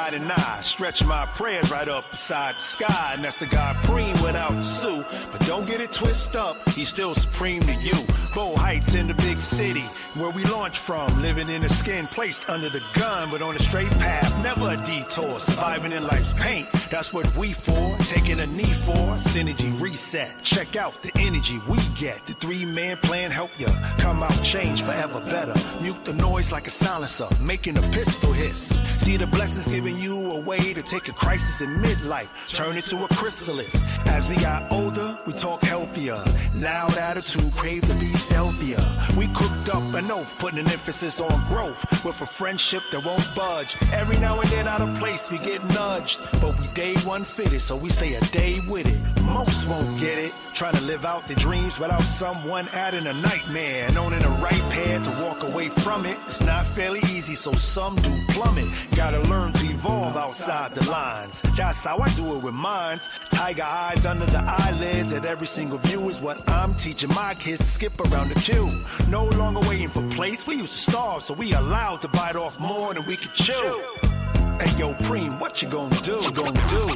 God and I stretch my prayers right up beside the sky, and that's the God Preem without the Sue. But don't get it twisted up, he's still supreme to you. Bow Heights in the big city, where we launch from, living in a skin placed under the gun, but on a straight path, never a detour, surviving in life's paint. That's what we for, taking a knee for, synergy reset. Check out the energy we get. The 3-man plan help you come out change forever better. Mute the noise like a silencer, making a pistol hiss. See the blessings giving you a way to take a crisis in midlife, turn it to a chrysalis. As we got older, we talk healthier. Loud attitude, crave the be stealthier. We cooked up an oath, putting an emphasis on growth, with a friendship that won't budge. Every now and then out of place we get nudged, but we day one fitted, so we stay a day with it. Most won't get it, trying to live out their dreams without someone adding a nightmare. And owning a right pair to walk away from it, it's not fairly easy, so some do plummet. Gotta learn to evolve outside the lines. That's how I do it with mines. Tiger eyes under the eyelids at every single view is what I'm teaching my kids to skip around the queue. No longer waiting for plates, we used to starve, so we allowed to bite off more than we could chew. Hey yo, Preem, what you gonna do? You gonna do?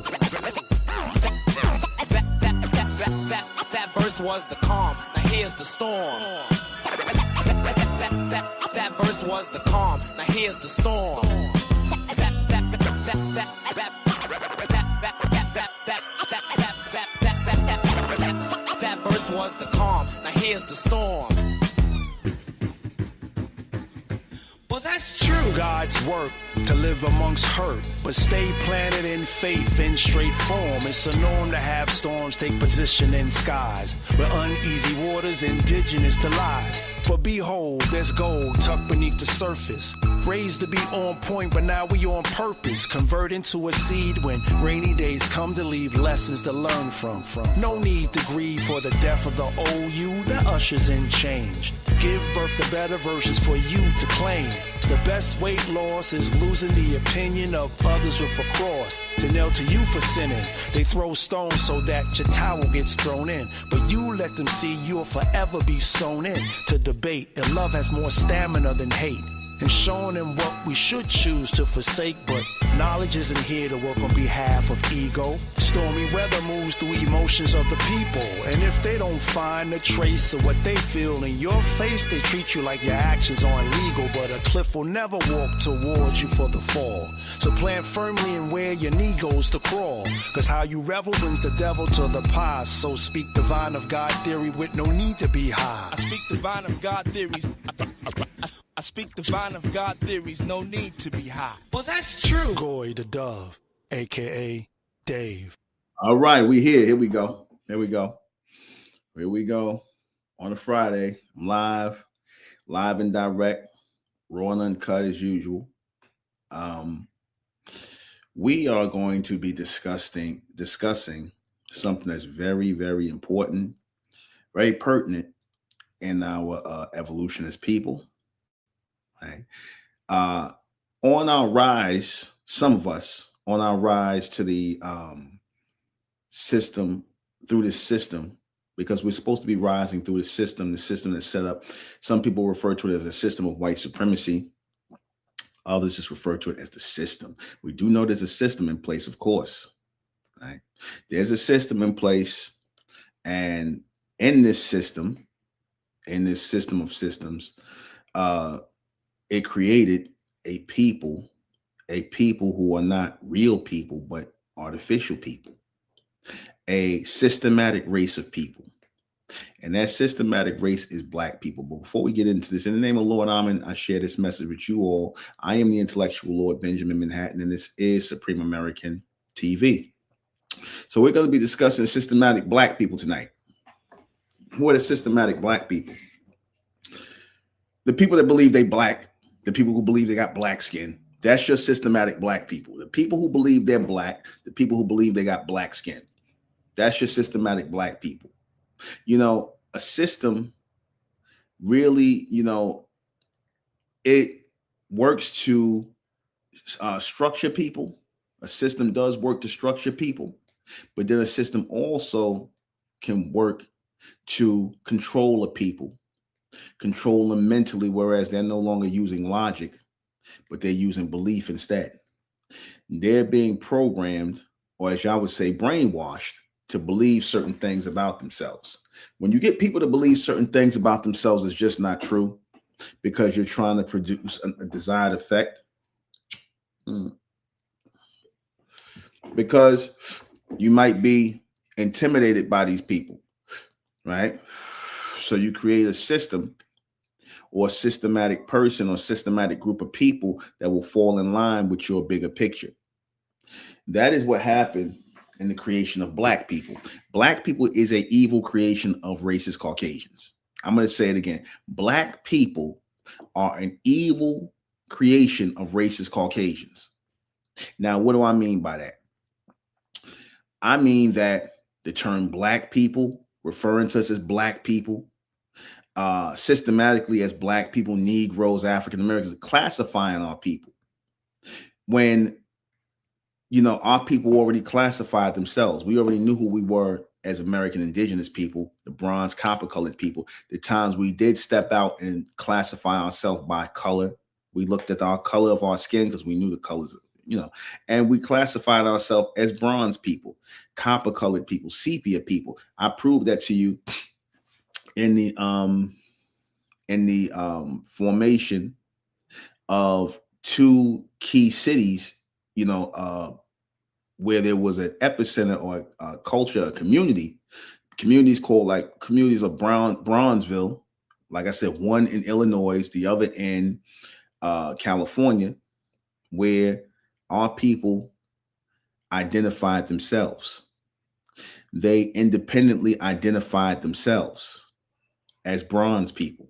That verse was the calm, now here's the storm. That verse was the calm, now here's the storm. That verse was the calm, now here's the storm. Well, that's true. God's work to live amongst hurt, but stay planted in faith in straight form. It's a norm to have storms take position in skies, where uneasy waters indigenous to lies. But behold, there's gold tucked beneath the surface, raised to be on point, but now we on purpose, convert into a seed when rainy days come to leave lessons to learn from. No need to grieve for the death of the old you that ushers in change. Give birth to better versions for you to claim. The best weight loss is losing the opinion of others with a cross to nail to you for sinning. They throw stones so that your towel gets thrown in, but you let them see you'll forever be sown in to debate if love has more stamina than hate, and showing them what we should choose to forsake. But knowledge isn't here to work on behalf of ego. Stormy weather moves through emotions of the people, and if they don't find a trace of what they feel in your face, they treat you like your actions aren't legal. But a cliff will never walk towards you for the fall, so plant firmly in where your knee goes to crawl, cause how you revel brings the devil to the past. So speak divine of God theory with no need to be high. I speak divine of God theories. I speak divine of God theories, no need to be high. Well, that's true. Goy the Dove, a.k.a. Dave. All right, we here. Here we go. Here we go. Here we go. On a Friday, I'm live and direct, raw and uncut as usual. We are going to be discussing something that's very, very important, very pertinent in our evolution as people. Right. On our rise, some of us on our rise to the system, through this system, because we're supposed to be rising through the system that's set up. Some people refer to it as a system of white supremacy. Others just refer to it as the system. We do know there's a system in place, of course. Right? There's a system in place, and in this system of systems, it created a people who are not real people, but artificial people, a systematic race of people. And that systematic race is Black people. But before we get into this, in the name of Lord Amen, I share this message with you all. I am the intellectual Lord Benjamin Manhattan, and this is Supreme American TV. So we're going to be discussing systematic Black people tonight. Who are the systematic Black people? The people that believe they Black. The people who believe they got black skin, that's your systematic Black people. The people who believe they're Black, the people who believe they got black skin, that's your systematic Black people. You know, a system really, it works to structure people. A system does work to structure people, but then a system also can work to control a people. Control them mentally, whereas they're no longer using logic, but they're using belief instead. they're being programmed, or as y'all would say, brainwashed to believe certain things about themselves. When you get people to believe certain things about themselves, it's just not true because you're trying to produce a desired effect. Because you might be intimidated by these people, right? So you create a system or a systematic person or systematic group of people that will fall in line with your bigger picture. That is what happened in the creation of black people. Black people is an evil creation of racist Caucasians. I'm going to say it again. Black people are an evil creation of racist Caucasians. Now, what do I mean by that? I mean that the term black people, referring to us as black people, systematically as black people, Negroes, African Americans, classifying our people. When, our people already classified themselves. We already knew who we were as American indigenous people, the bronze, copper colored people. The times we did step out and classify ourselves by color. We looked at our color of our skin because we knew the colors, and we classified ourselves as bronze people, copper colored people, sepia people. I proved that to you in the formation of two key cities, where there was an epicenter or a culture, a communities called communities of Bronzeville. Like I said, one in Illinois, the other in California, where our people identified themselves. They independently identified themselves as bronze people.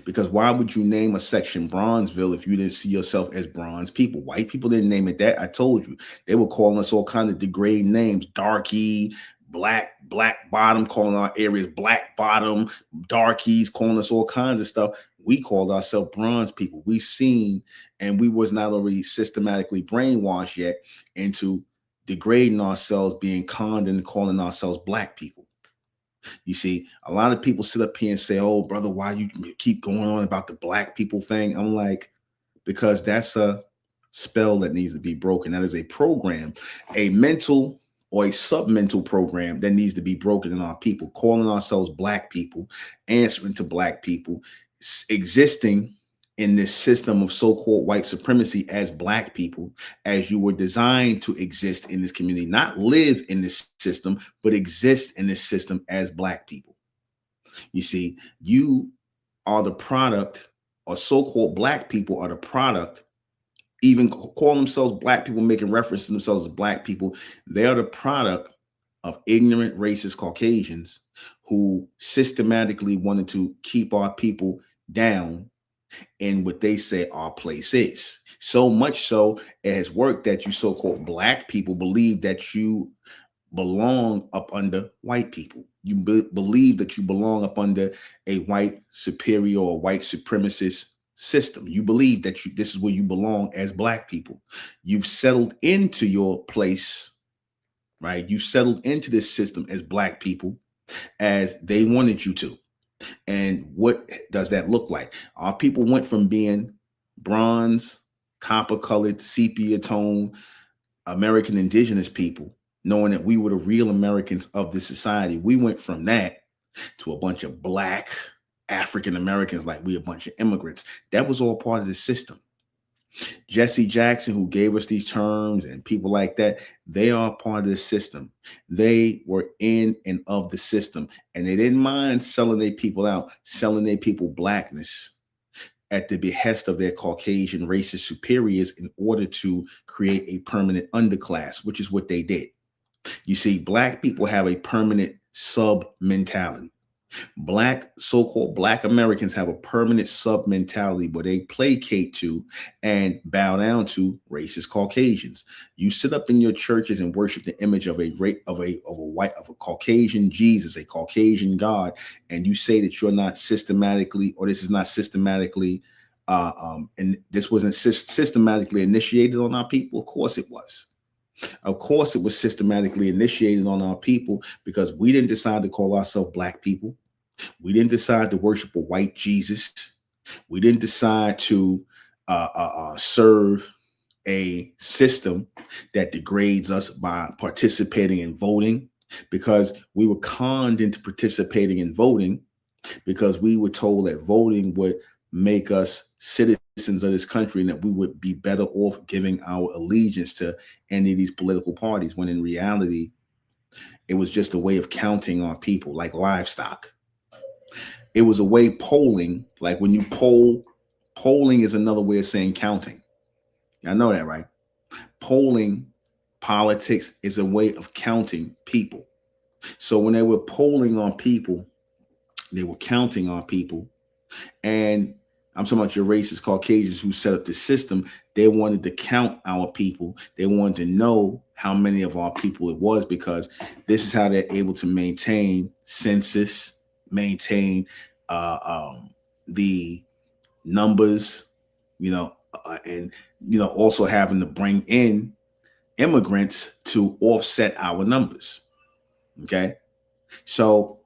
Because why would you name a section Bronzeville if you didn't see yourself as bronze people? White people didn't name it that. I told you. They were calling us all kinds of degrading names. Darky, black bottom, calling our areas black bottom, darkies, calling us all kinds of stuff. We called ourselves bronze people. We seen, and we was not already systematically brainwashed yet into degrading ourselves, being conned and calling ourselves black people. You see, a lot of people sit up here and say, "Oh, brother, why you keep going on about the black people thing?" I'm like, because that's a spell that needs to be broken. That is a program, a mental or a submental program that needs to be broken in our people, calling ourselves black people, answering to black people, existing in this system of so-called white supremacy as black people, as you were designed to exist in this community, not live in this system, but exist in this system as black people. You see, you are the product, or so-called black people are the product, even call themselves black people, making reference to themselves as black people. They are the product of ignorant, racist Caucasians who systematically wanted to keep our people down in what they say our place is. So much so it has worked that you so-called black people believe that you belong up under white people. You believe that you belong up under a white superior or white supremacist system. You believe that this is where you belong as black people. You've settled into your place, right? You've settled into this system as black people as they wanted you to. And what does that look like? Our people went from being bronze, copper colored, sepia tone, American indigenous people, knowing that we were the real Americans of this society. We went from that to a bunch of black African Americans, like we a bunch of immigrants. That was all part of the system. Jesse Jackson, who gave us these terms, and people like that, they are part of the system. They were in and of the system, and they didn't mind selling their people out, selling their people blackness at the behest of their Caucasian racist superiors in order to create a permanent underclass, which is what they did. You see, black people have a permanent sub mentality. So-called black Americans have a permanent sub mentality where they placate to and bow down to racist Caucasians. You sit up in your churches and worship the image of a Caucasian Jesus, a Caucasian God, and you say that you're not systematically, or this is not systematically, and this wasn't systematically initiated on our people. Of course it was. Of course it was systematically initiated on our people, because we didn't decide to call ourselves black people. We didn't decide to worship a white Jesus. We didn't decide to serve a system that degrades us by participating in voting, because we were conned into participating in voting because we were told that voting would make us citizens of this country and that we would be better off giving our allegiance to any of these political parties, when in reality, it was just a way of counting our people like livestock. It was a way polling, like when you poll, polling is another way of saying counting. I know that, right? Polling, politics is a way of counting people. So when they were polling on people, they were counting on people. And I'm talking about your racist Caucasians who set up the system. They wanted to count our people. They wanted to know how many of our people it was, because this is how they're able to maintain census, maintain the numbers, and also having to bring in immigrants to offset our numbers. Okay, so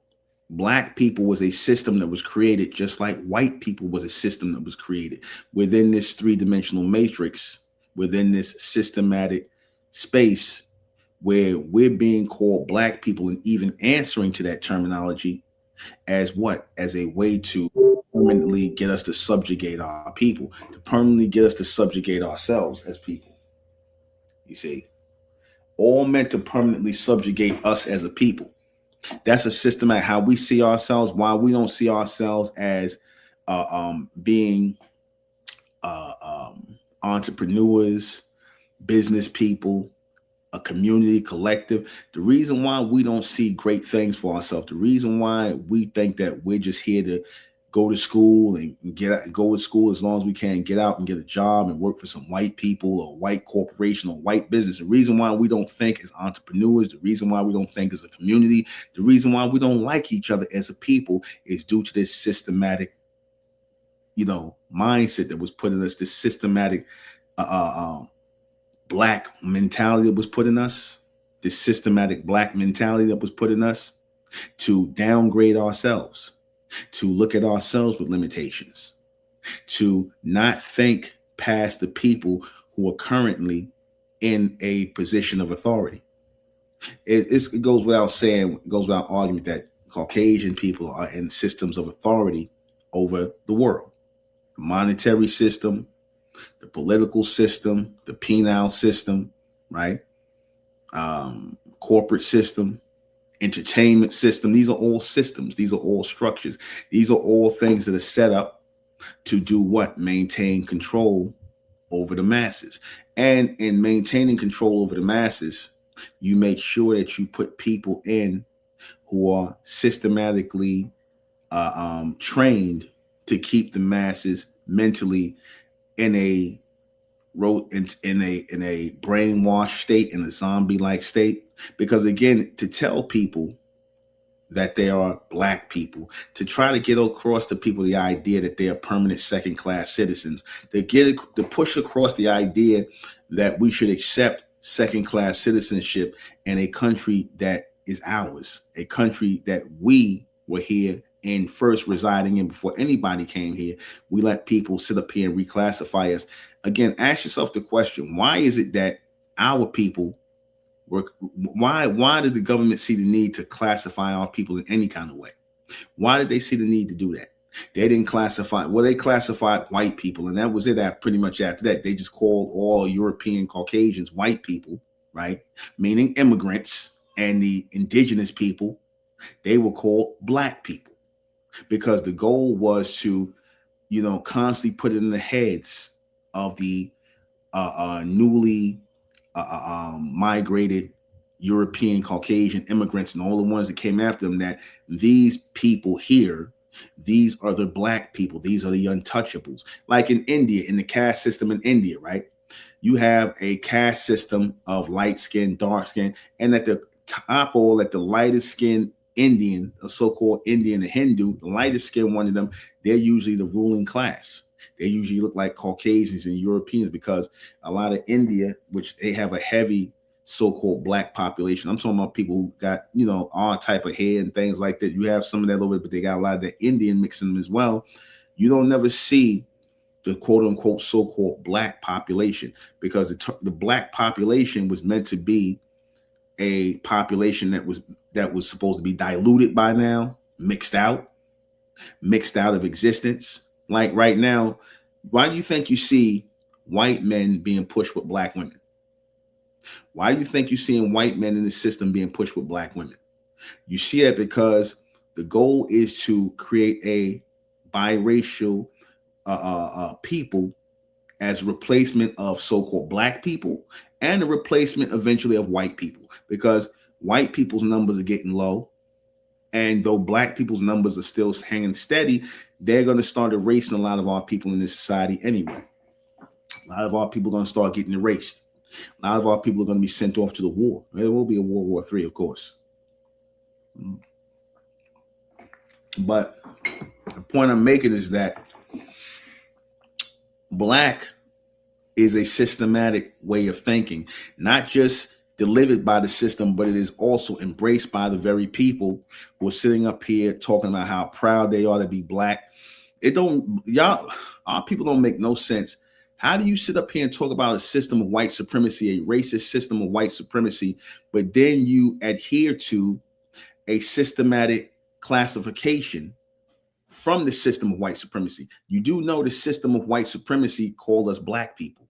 Black people was a system that was created just like white people was a system that was created within this three-dimensional matrix, within this systematic space where we're being called Black people, and even answering to that terminology as what? As a way to permanently get us to subjugate our people, to permanently get us to subjugate ourselves as people. You see, all meant to permanently subjugate us as a people. That's a system at how we see ourselves. Why we don't see ourselves as being entrepreneurs, business people, a community collective. The reason why we don't see great things for ourselves, the reason why we think that we're just here to go to school and go to school as long as we can, get out and get a job and work for some white people or white corporation or white business. The reason why we don't think as entrepreneurs, the reason why we don't think as a community, the reason why we don't like each other as a people is due to this systematic, mindset that was put in us, this systematic Black mentality that was put in us, this systematic Black mentality that was put in us to downgrade ourselves, to look at ourselves with limitations, to not think past the people who are currently in a position of authority. It goes without saying, it goes without argument that Caucasian people are in systems of authority over the world. The monetary system, the political system, the penal system, right? Corporate system, entertainment system. These are all systems. These are all structures. These are all things that are set up to do what? Maintain control over the masses. And in maintaining control over the masses, you make sure that you put people in who are systematically trained to keep the masses mentally in a brainwashed state, in a zombie-like state. Because again, to tell people that they are Black people, to try to get across to people the idea that they are permanent second-class citizens, to push across the idea that we should accept second-class citizenship in a country that is ours, a country that we were here and first residing in before anybody came here. We let people sit up here and reclassify us. Again, ask yourself the question, why is it that our people why did the government see the need to classify our people in any kind of way? Why did they see the need to do that? They didn't classify, they classified white people, and that was it. Pretty much after that, they just called all European Caucasians white people, right? Meaning immigrants, and the indigenous people, they were called Black people, because the goal was to, constantly put it in the heads of the newly migrated European Caucasian immigrants and all the ones that came after them, that these people here, these are the Black people, these are the untouchables. Like in India, in the caste system in India, right? You have a caste system of light skin, dark skin, and at the top, or at the lightest skin Indian, a so-called Indian, a Hindu, the lightest skin one of them, they're usually the ruling class. They usually look like Caucasians and Europeans, because a lot of India, which they have a heavy so-called Black population. I'm talking about people who got, all type of hair and things like that. You have some of that over, but they got a lot of the Indian mixing them as well. You don't never see the quote unquote so-called black population, because the black population was meant to be a population that was supposed to be diluted by now, mixed out of existence. Like right now, why do you think you see white men being pushed with black women? Why do you think you're seeing white men in the system being pushed with black women? You see that because the goal is to create a biracial people as a replacement of so-called black people, and a replacement eventually of white people, because white people's numbers are getting low. And though black people's numbers are still hanging steady, they're going to start erasing a lot of our people in this society anyway. A lot of our people are going to start getting erased. A lot of our people are going to be sent off to the war. There will be a World War III, of course. But the point I'm making is that black is a systematic way of thinking, not just delivered by the system, but it is also embraced by the very people who are sitting up here talking about how proud they are to be black. Our people don't make no sense. How do you sit up here and talk about a system of white supremacy, a racist system of white supremacy, but then you adhere to a systematic classification from the system of white supremacy? You do know the system of white supremacy called us black people.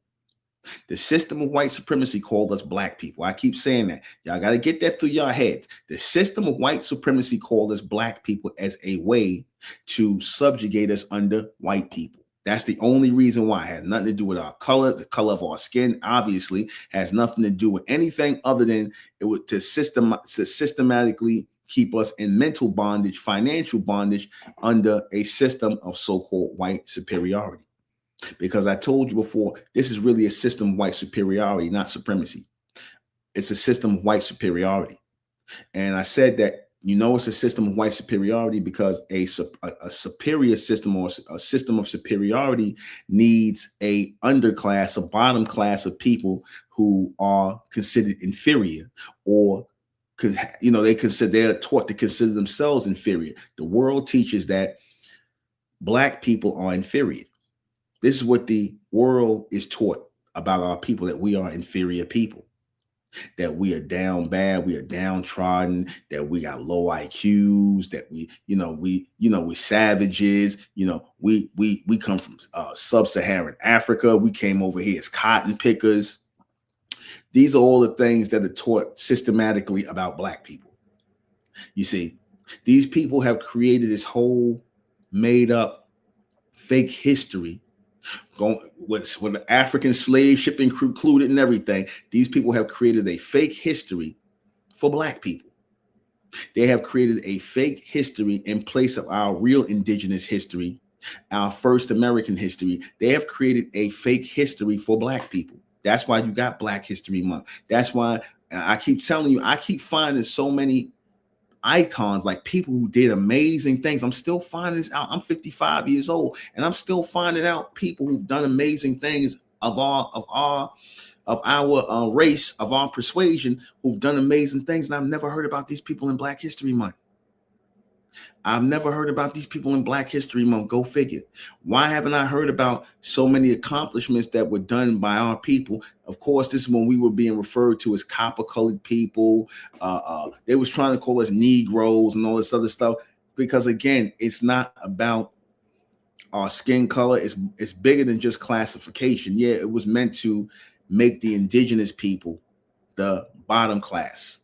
The system of white supremacy called us black people. I keep saying that. Y'all got to get that through your heads. The system of white supremacy called us black people as a way to subjugate us under white people. That's the only reason why. It has nothing to do with our color, the color of our skin, obviously, has nothing to do with anything other than it was to systematically keep us in mental bondage, financial bondage under a system of so-called white superiority. Because I told you before, this is really a system of white superiority, not supremacy. It's a system of white superiority. And I said that, it's a system of white superiority because a superior system, or a system of superiority, needs a underclass, a bottom class of people who are considered inferior, or they're taught to consider themselves inferior. The world teaches that black people are inferior. This is what the world is taught about our people, that we are inferior people, that we are down bad, we are downtrodden, that we got low IQs, that we savages, we come from sub-Saharan Africa. We came over here as cotton pickers. These are all the things that are taught systematically about black people. You see, these people have created this whole made up fake history, going with the African slave shipping included and everything. These people have created a fake history for black people. They have created a fake history in place of our real indigenous history, our first American history. They have created a fake history for black people. That's why you got Black History Month. That's why I keep telling you, I keep finding so many icons, like people who did amazing things. I'm still finding this out. I'm 55 years old, and I'm still finding out people who've done amazing things of our race, of our persuasion, who've done amazing things. And I've never heard about these people in Black History Month. I've never heard about these people in Black History Month. Go figure. Why haven't I heard about so many accomplishments that were done by our people? Of course, this is when we were being referred to as copper-colored people. They was trying to call us Negroes and all this other stuff. Because again, it's not about our skin color. It's bigger than just classification. Yeah, it was meant to make the indigenous people the bottom class.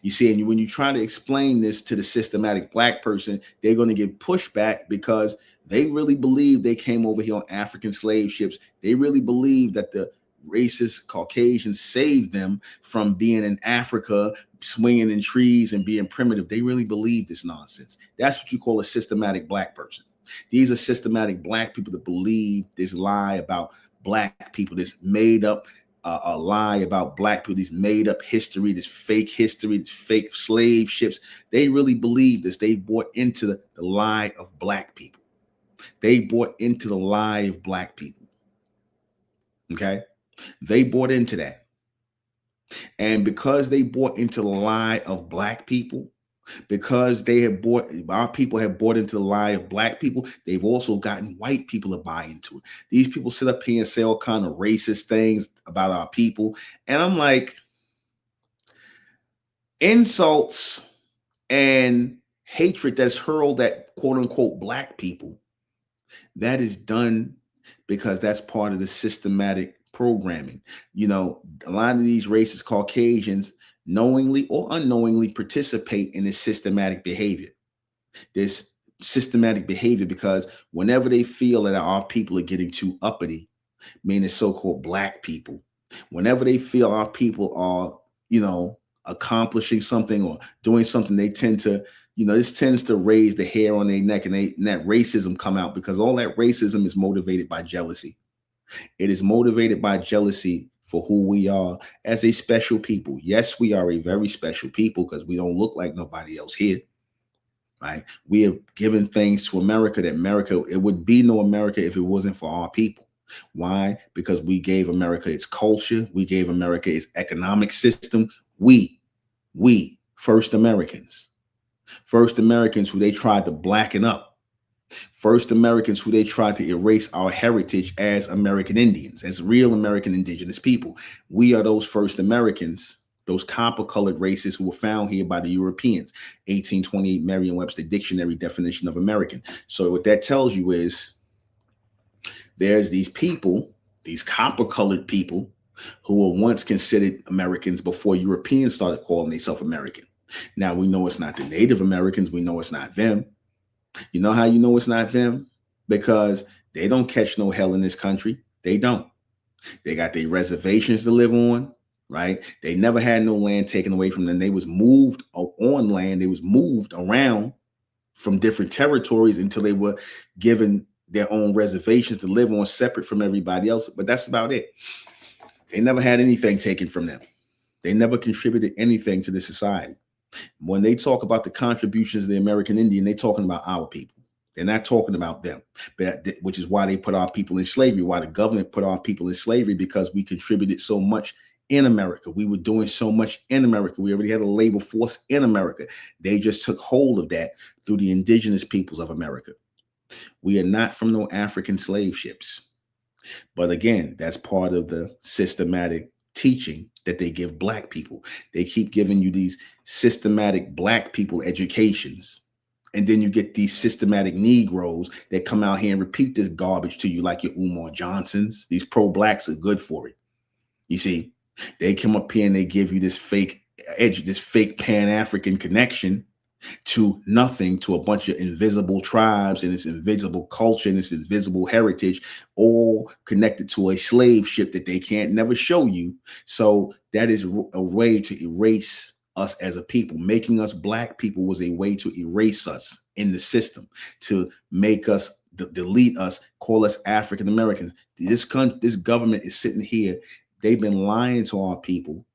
You see, and when you try to explain this to the systematic black person, they're going to get pushback because they really believe they came over here on African slave ships. They really believe that the racist Caucasians saved them from being in Africa, swinging in trees and being primitive. They really believe this nonsense. That's what you call a systematic black person. These are systematic black people that believe this lie about black people, this made up a lie about black people, this made up history, this fake slave ships. They really believe this. They bought into the lie of black people. They bought into the lie of black people. Okay? They bought into that. And because they bought into the lie of black people, Because our people have bought into the lie of black people, they've also gotten white people to buy into it. These people sit up here and say all kind of racist things about our people. And I'm like, insults and hatred that's hurled at quote unquote black people, that is done because that's part of the systematic programming. You know, a lot of these racist Caucasians knowingly or unknowingly participate in this systematic behavior. This systematic behavior because whenever they feel that our people are getting too uppity, meaning so-called black people, whenever they feel our people are, you know, accomplishing something or doing something, they tend to, you know, this tends to raise the hair on their neck, and that racism come out, because all that racism is motivated by jealousy. It is motivated by jealousy for who we are as a special people. Yes, we are a very special people because we don't look like nobody else here, right? We have given things to America that it would be no America if it wasn't for our people. Why? Because we gave America its culture. We gave America its economic system. We, first Americans who they tried to blacken up. First Americans who they tried to erase our heritage as American Indians, as real American indigenous people. We are those first Americans, those copper-colored races who were found here by the Europeans. 1828 Merriam-Webster Dictionary definition of American. So what that tells you is there's these people, these copper-colored people, who were once considered Americans before Europeans started calling themselves American. Now we know it's not the Native Americans. We know it's not them. You know how you know it's not them? Because they don't catch no hell in this country. They don't. They got their reservations to live on, right? They never had no land taken away from them. They was moved on land. They was moved around from different territories until they were given their own reservations to live on, separate from everybody else. But that's about it. They never had anything taken from them. They never contributed anything to the society. When they talk about the contributions of the American Indian, they're talking about our people. They're not talking about them, which is why they put our people in slavery, why the government put our people in slavery, because we contributed so much in America. We were doing so much in America. We already had a labor force in America. They just took hold of that through the indigenous peoples of America. We are not from no African slave ships. But again, that's part of the systematic teaching that they give black people. They keep giving you these systematic black people educations. And then you get these systematic Negroes that come out here and repeat this garbage to you like your Umar Johnsons. These pro-blacks are good for it. You see, they come up here and they give you this fake Pan-African connection to nothing, to a bunch of invisible tribes and this invisible culture and this invisible heritage, all connected to a slave ship that they can't never show you. So that is a way to erase us as a people. Making us black people was a way to erase us in the system, to make us delete us, call us African Americans. This government is sitting here. They've been lying to our people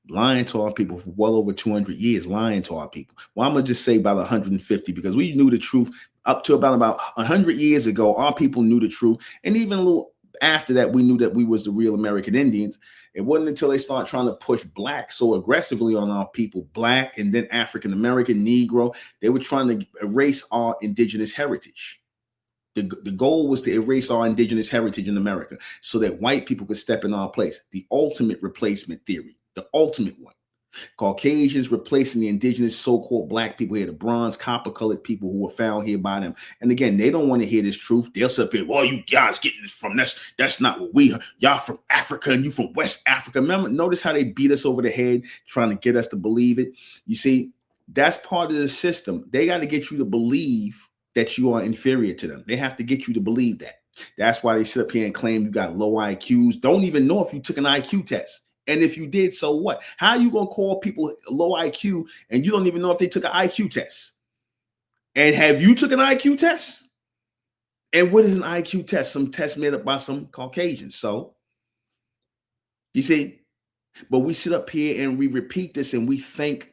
for well over 200 years, lying to our people. Well, I'm going to just say about 150, because we knew the truth up to about 100 years ago. Our people knew the truth. And even a little after that, we knew that we was the real American Indians. It wasn't until they started trying to push black so aggressively on our people, black and then African American, Negro. They were trying to erase our indigenous heritage. The goal was to erase our indigenous heritage in America so that white people could step in our place. The ultimate replacement theory, the ultimate one. Caucasians replacing the indigenous so-called black people here, the bronze, copper-colored people who were found here by them. And again, they don't want to hear this truth. They'll sit up here, well, you guys getting this from, that's not what we, y'all from Africa and you from West Africa. Remember, notice how they beat us over the head trying to get us to believe it. You see, that's part of the system. They got to get you to believe that you are inferior to them. They have to get you to believe that. That's why they sit up here and claim you got low IQs. Don't even know if you took an IQ test. And if you did, so what? How are you going to call people low IQ and you don't even know if they took an IQ test? And have you took an IQ test? And what is an IQ test? Some test made up by some Caucasians. So, you see, but we sit up here and we repeat this and we think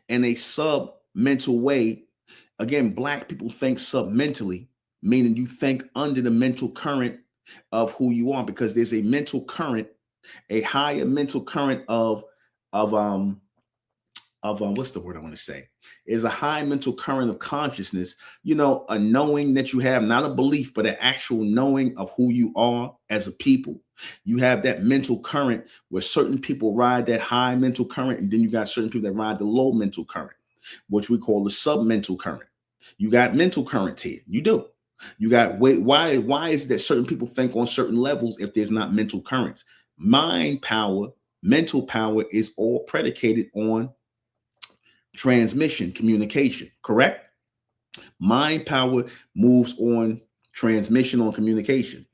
in a sub-mental way. Again, black people think sub-mentally, meaning you think under the mental current of who you are, because there's a mental current, a higher mental current of what's the word I want to say? Is a high mental current of consciousness, you know, a knowing that you have, not a belief, but an actual knowing of who you are as a people. You have that mental current where certain people ride that high mental current, and then you got certain people that ride the low mental current, which we call the submental current. You got mental currents here. You do. You got why is it that certain people think on certain levels if there's not mental currents? Mind power, mental power is all predicated on transmission, communication, correct? Mind power moves on transmission, on communication.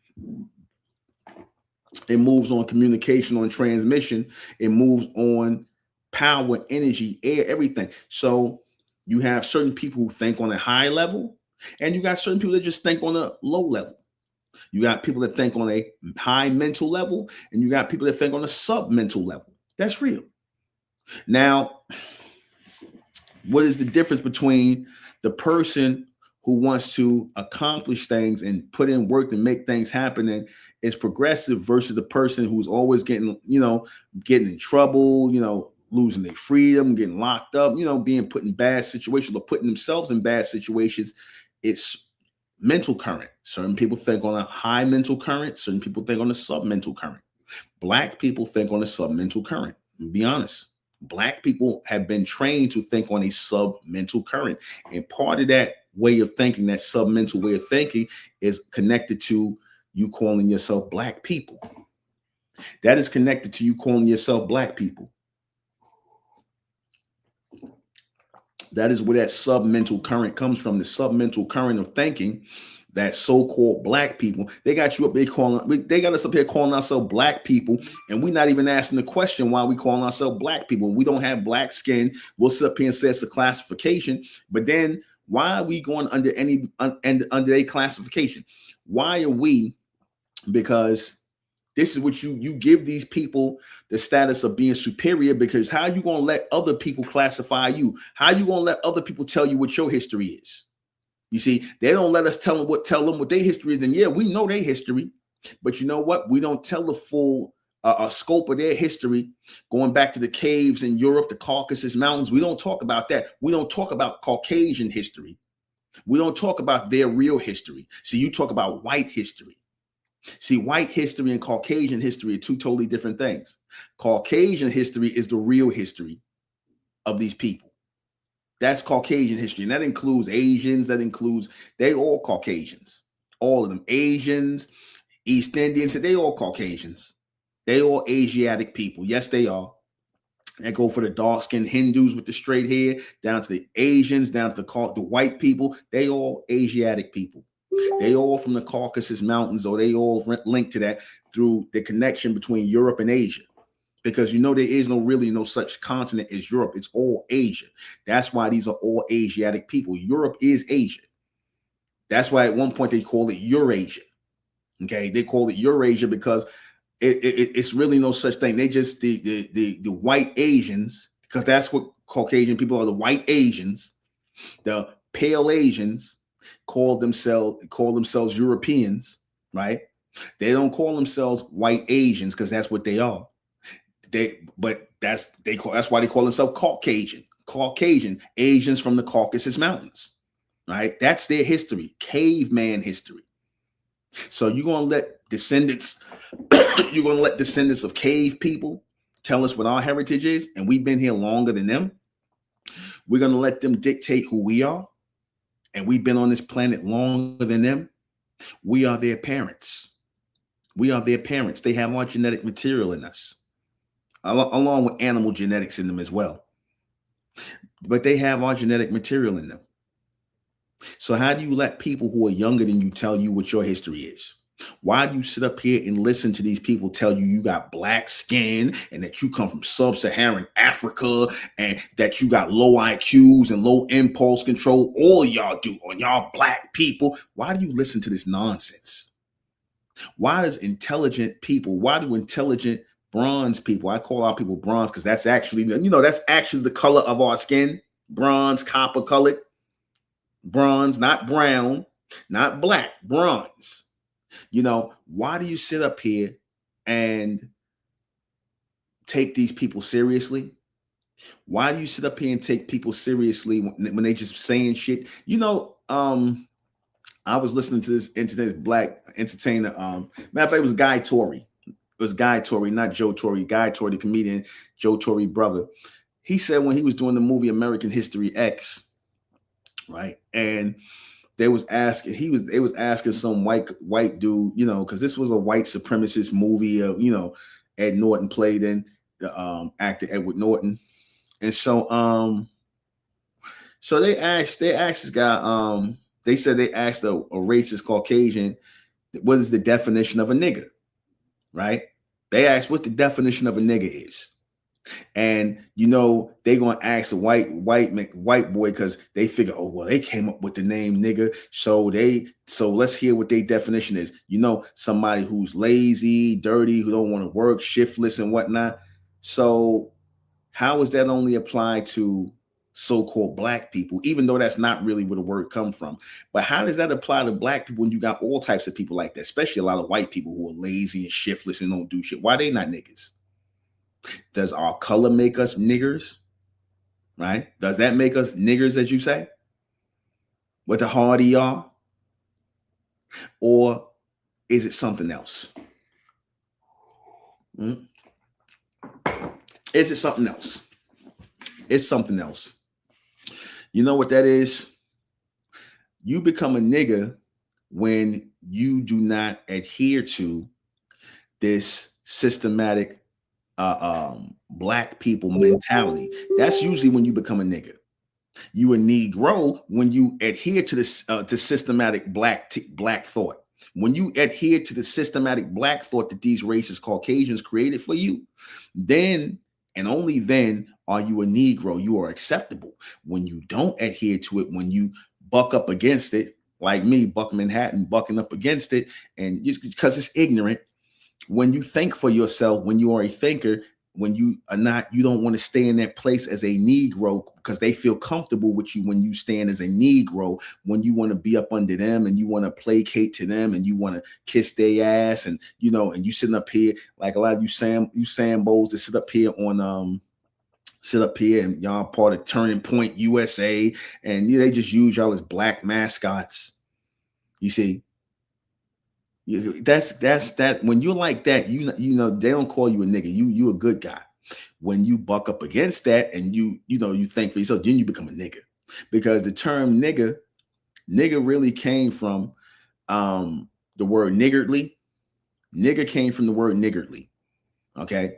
It moves on communication, on transmission. It moves on power, energy, air, everything. So you have certain people who think on a high level, and you got certain people that just think on a low level. You got people that think on a high mental level, and you got people that think on a sub-mental level. That's real. Now, what is the difference between the person who wants to accomplish things and put in work to make things happen and is progressive versus the person who's always getting in trouble, losing their freedom, getting locked up, being put in bad situations or putting themselves in bad situations? It's mental current. Certain people think on a high mental current. Certain people think on a sub-mental current. Black people think on a sub-mental current. Be honest. Black people have been trained to think on a sub-mental current. And part of that way of thinking, that sub-mental way of thinking, is connected to you calling yourself Black people. That is connected to you calling yourself Black people. That is where that sub-mental current comes from, the sub-mental current of thinking that so-called Black people, they got you up there they got us up here calling ourselves Black people, and we're not even asking the question why we calling ourselves Black people. We don't have black skin. We'll sit up here and say it's a classification, but then why are we going under under a classification? Why are we? Because this is what you give these people the status of being superior, because how are you going to let other people classify you? How are you going to let other people tell you what your history is? You see, they don't let us tell them what their history is. And yeah, we know their history, but you know what? We don't tell the full scope of their history, going back to the caves in Europe, the Caucasus Mountains. We don't talk about that. We don't talk about Caucasian history. We don't talk about their real history. See, you talk about white history. See, white history and Caucasian history are two totally different things. Caucasian history is the real history of these people. That's Caucasian history. And that includes Asians. They all Caucasians. All of them. Asians, East Indians, they all Caucasians. They all Asiatic people. Yes, they are. That go for the dark-skinned Hindus with the straight hair, down to the Asians, down to the white people. They all Asiatic people. They all from the Caucasus Mountains, or they all linked to that through the connection between Europe and Asia. Because there is no such continent as Europe. It's all Asia. That's why these are all Asiatic people. Europe is Asia. That's why at one point they called it Eurasia. Okay, they called it Eurasia because it's really no such thing. They just the white Asians, because that's what Caucasian people are. The white Asians, the pale Asians, call themselves Europeans, right? They don't call themselves white Asians because that's what they are. That's why they call themselves Caucasian Asians from the Caucasus Mountains, right? That's their history, caveman history. So you're gonna let descendants of cave people tell us what our heritage is, and we've been here longer than them. We're gonna let them dictate who we are, and we've been on this planet longer than them. We are their parents. We are their parents. They have our genetic material in us, along with animal genetics in them as well. But they have our genetic material in them. So how do you let people who are younger than you tell you what your history is? Why do you sit up here and listen to these people tell you got black skin and that you come from sub-Saharan Africa and that you got low IQs and low impulse control? All y'all do, on y'all black people. Why do you listen to this nonsense? Why do intelligent bronze people, I call our people bronze because that's actually the color of our skin, bronze, copper colored, bronze, not brown, not black, bronze. Why do you sit up here and take these people seriously Why do you sit up here and take people seriously when they just saying shit? I was listening to this black entertainer. Matter of fact, it was Guy Torrey. It was Guy Torrey, not Joe Torrey. Guy Torrey, the comedian, Joe Torrey brother. He said when he was doing the movie American History X, right? And they was asking some white dude, because this was a white supremacist movie. Ed Norton played in the actor Edward Norton, and so they asked this guy. They said they asked a racist Caucasian, what is the definition of a nigger, right? They asked what the definition of a nigger is. And they're gonna ask the white boy because they figure, oh well, they came up with the name nigger, so let's hear what their definition is. Somebody who's lazy, dirty, who don't want to work, shiftless and whatnot. So how is that only applied to so-called black people, even though that's not really where the word come from? But how does that apply to black people when you got all types of people like that, especially a lot of white people who are lazy and shiftless and don't do shit? Why they not niggas? Does our color make us niggers? Right? Does that make us niggers, as you say? What the hardy are? Or is it something else? Is it something else? It's something else. You know what that is? You become a nigger when you do not adhere to this systematic black people mentality. That's usually when you become a nigger. You a Negro when you adhere to this to systematic black thought. When you adhere to the systematic black thought that these racist Caucasians created for you, then and only then are you a Negro. You are acceptable. When you don't adhere to it, when you buck up against it, like me, Buck Manhattan, bucking up against it, and just because it's ignorant. When you think for yourself, when you are a thinker, when you are not, you don't want to stay in that place as a Negro because they feel comfortable with you when you stand as a Negro, when you want to be up under them and you want to placate to them and you want to kiss their ass and and you sitting up here like a lot of you Sambos that sit up here and y'all part of Turning Point USA and they just use y'all as black mascots. You see. That's that. When you're like that, they don't call you a nigga. You a good guy. When you buck up against that and you think for yourself, then you become a nigga. Because the term nigga really came from the word niggardly. Nigga came from the word niggardly. Okay.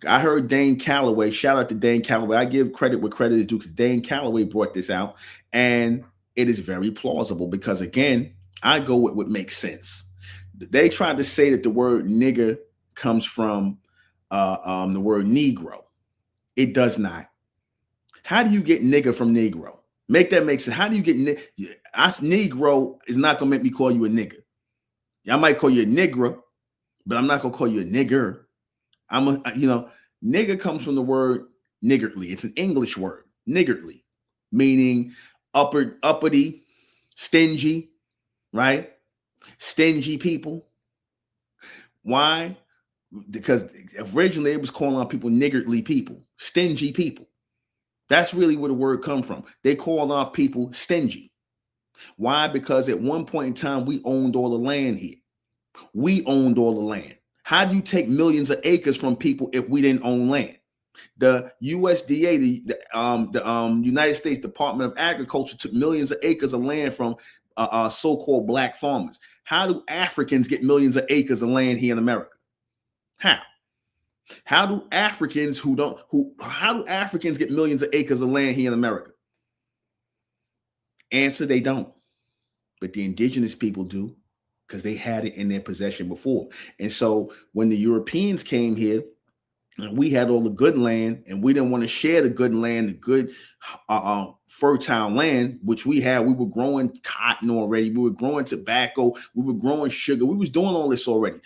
I heard Dane Calloway. Shout out to Dane Calloway. I give credit where credit is due because Dane Calloway brought this out, and it is very plausible because again, I go with what makes sense. They tried to say that the word nigger comes from the word Negro. It does not. How do you get nigger from Negro? Make that make sense. How do you get Negro is not gonna make me call you a nigger. I might call you a nigger, but I'm not gonna call you a nigger. Nigger comes from the word niggardly. It's an English word, niggardly, meaning uppity, stingy, right? Stingy people. Why? Because originally it was calling on people niggardly people, stingy people. That's really where the word come from. They called our people stingy. Why? Because at one point in time, we owned all the land here. We owned all the land. How do you take millions of acres from people if we didn't own land? The USDA, the United States Department of Agriculture, took millions of acres of land from so-called black farmers. How do Africans get millions of acres of land here in America? How do Africans get millions of acres of land here in America? Answer, they don't. But the indigenous people do because they had it in their possession before. And so when the Europeans came here, and we had all the good land, and we didn't want to share the good land, the good fertile land, which we had. We were growing cotton already. We were growing tobacco. We were growing sugar. We was doing all this already.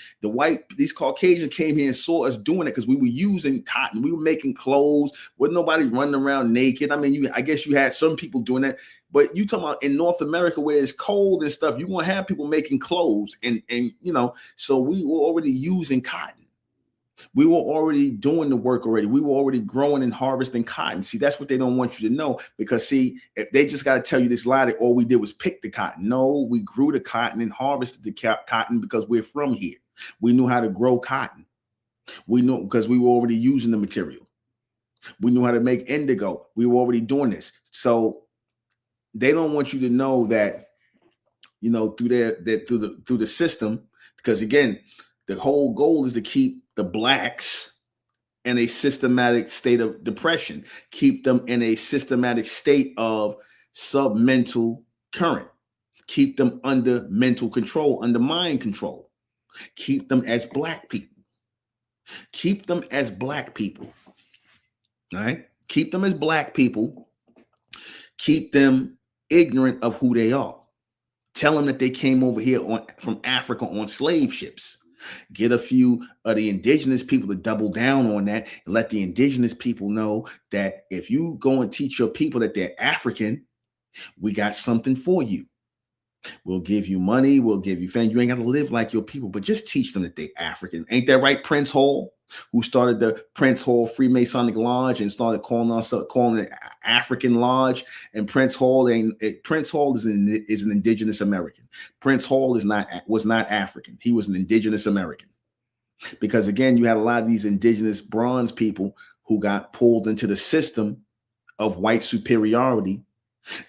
These Caucasians came here and saw us doing it because we were using cotton. We were making clothes. Wasn't nobody running around naked. I mean, I guess you had some people doing that. But you talking about in North America where it's cold and stuff, you're going to have people making clothes. And so we were already using cotton. We were already doing the work already. We were already growing and harvesting cotton. See, that's what they don't want you to know, because see, if they just got to tell you this lie that all we did was pick the cotton. No, we grew the cotton and harvested the cotton because we're from here. We knew how to grow cotton. We knew because we were already using the material. We knew how to make indigo. We were already doing this. So they don't want you to know that, you know, through the system, because again, the whole goal is to keep the blacks in a systematic state of depression, keep them in a systematic state of submental current, keep them under mental control, under mind control, keep them as black people, keep them as black people, all right? Keep them as black people, keep them ignorant of who they are. Tell them that they came over here from Africa on slave ships. Get a few of the indigenous people to double down on that and let the indigenous people know that if you go and teach your people that they're African, we got something for you. We'll give you money. We'll give you fame. You ain't got to live like your people, but just teach them that they're African. Ain't that right, Prince Hall, who started the Prince Hall Freemasonic Lodge and started calling it African Lodge? And Prince Hall is an indigenous American. Prince Hall was not African. He was an indigenous American. Because again, you had a lot of these indigenous bronze people who got pulled into the system of white superiority,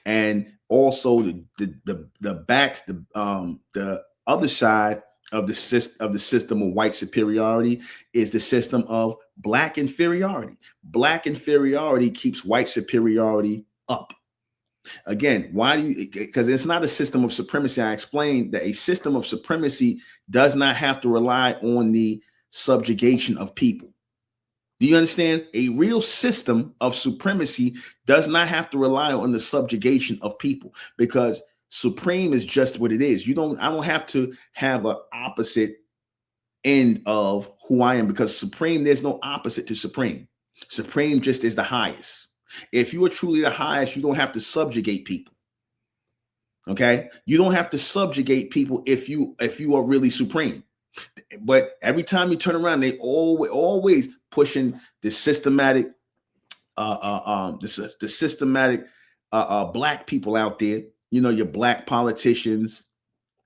and also the other side of the system of white superiority is the system of black inferiority. Black inferiority keeps white superiority up. Again, why do you? Because it's not a system of supremacy. I explained that a system of supremacy does not have to rely on the subjugation of people. Do you understand? A real system of supremacy does not have to rely on the subjugation of people, because supreme is just what it is. I don't have to have an opposite end of who I am, because supreme, there's no opposite to supreme. Supreme just is the highest. If you are truly the highest, you don't have to subjugate people. Okay? You don't have to subjugate people if you are really supreme. But every time you turn around, they always pushing the systematic black people out there. You know, your black politicians,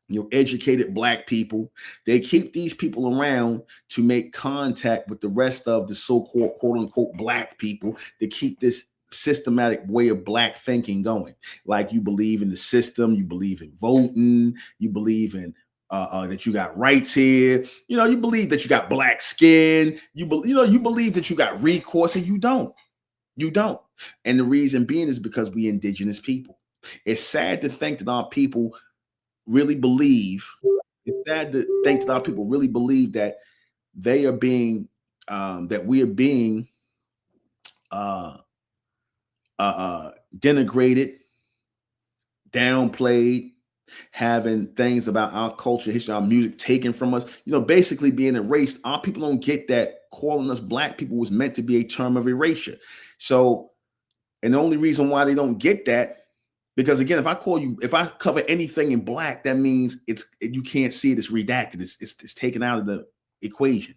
your educated black people. They keep these people around to make contact with the rest of the so-called quote unquote black people, to keep this systematic way of black thinking going. Like, you believe in the system, you believe in voting, you believe in that you got rights here. You know, you believe that you got black skin. You believe that you got recourse, and you don't. You don't. And the reason being is because we indigenous people. It's sad to think that our people really believe. It's sad to think that our people really believe that they are being that we are being denigrated, downplayed, having things about our culture, history, our music taken from us, you know, basically being erased. Our people don't get that calling us black people was meant to be a term of erasure. So, and the only reason why they don't get that, because again, if I cover anything in black, that means you can't see it, it's redacted, it's taken out of the equation.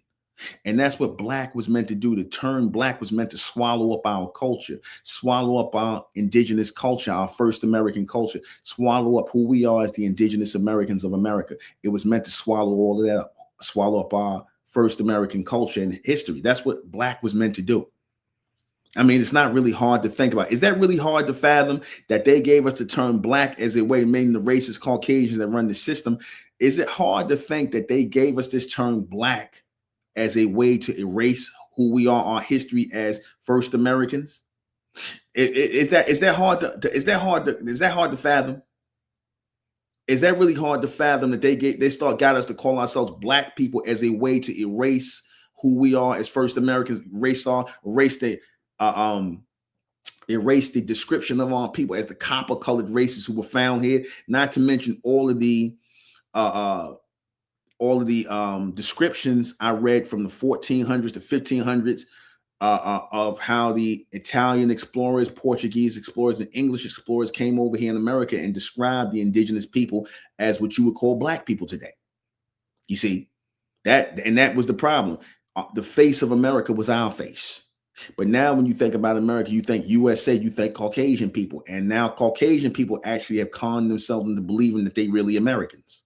And that's what black was meant to do. The term black was meant to swallow up our culture, swallow up our indigenous culture, our first American culture, swallow up who we are as the indigenous Americans of America. It was meant to swallow all of that up, swallow up our first American culture and history. That's what black was meant to do. I mean, it's not really hard to think about. Is that really hard to fathom, that they gave us the term black as a way of making the racist Caucasians that run the system? Is it hard to think that they gave us this term black as a way to erase who we are, our history as first Americans? Is that hard to fathom? Is that really hard to fathom that they got us to call ourselves black people as a way to erase who we are as first Americans, erase the description of our people as the copper colored races who were found here, not to mention all of the descriptions I read from the 1400s to 1500s of how the Italian explorers, Portuguese explorers, and English explorers came over here in America and described the indigenous people as what you would call black people today. You see, that was the problem. The face of America was our face. But now when you think about America, you think USA, you think Caucasian people. And now Caucasian people actually have conned themselves into believing that they really Americans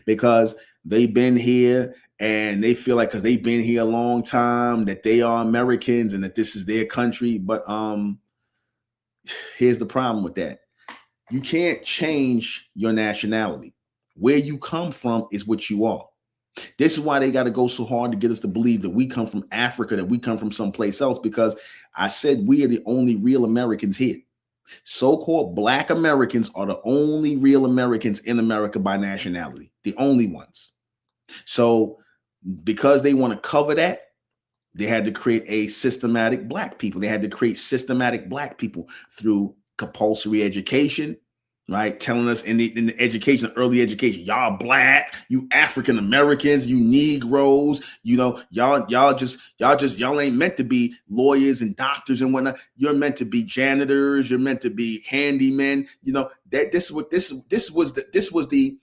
because they've been here and they feel like because they've been here a long time that they are Americans and that this is their country. But here's the problem with that. You can't change your nationality. Where you come from is what you are. This is why they got to go so hard to get us to believe that we come from Africa, that we come from someplace else, because I said we are the only real Americans here. So-called Black Americans are the only real Americans in America by nationality, the only ones. So because they want to cover that, they had to create a systematic Black people. They had to create systematic Black people through compulsory education, right? Telling us in the education, early education, y'all Black, you African Americans, you Negroes, you know, y'all ain't meant to be lawyers and doctors and whatnot. You're meant to be janitors. You're meant to be handymen. You know that this was the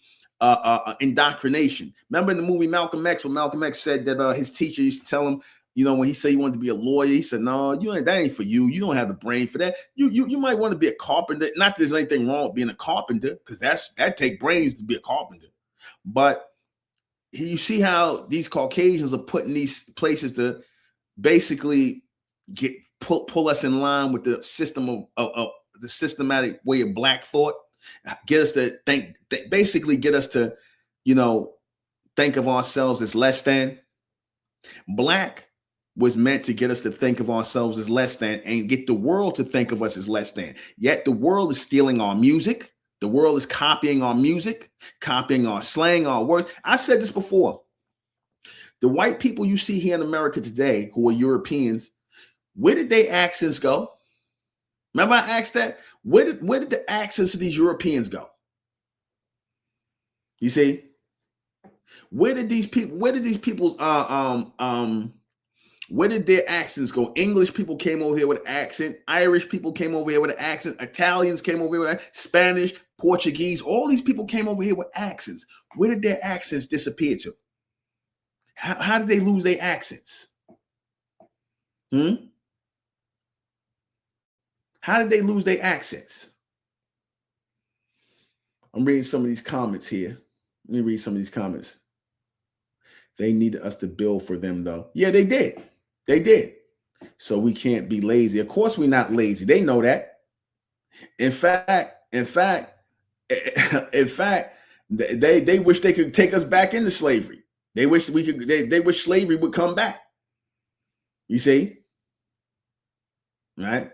indoctrination. Remember in the movie Malcolm X, when Malcolm X said that his teacher used to tell him, you know, when he said he wanted to be a lawyer, he said, no, that ain't for you. You don't have the brain for that. You might want to be a carpenter. Not that there's anything wrong with being a carpenter, because that take brains to be a carpenter. But you see how these Caucasians are put in these places to basically pull us in line with the system of the systematic way of Black thought, get us to think, basically get us to, you know, think of ourselves as less than. Black was meant to get us to think of ourselves as less than and get the world to think of us as less than. Yet the world is stealing our music. The world is copying our music, copying our slang, our words. I said this before. The white people you see here in America today who are Europeans, where did their accents go? Remember I asked that? Where did the accents of these Europeans go? You see? Where did their accents go? English people came over here with an accent. Irish people came over here with an accent. Italians came over here with an accent. Spanish, Portuguese, all these people came over here with accents. Where did their accents disappear to? How did they lose their accents? How did they lose their accents? I'm reading some of these comments here. Let me read some of these comments. They needed us to build for them, though. Yeah, they did. They did. So we can't be lazy. Of course, we're not lazy. They know that. In fact, they wish they could take us back into slavery. They wish they wish slavery would come back. You see? Right?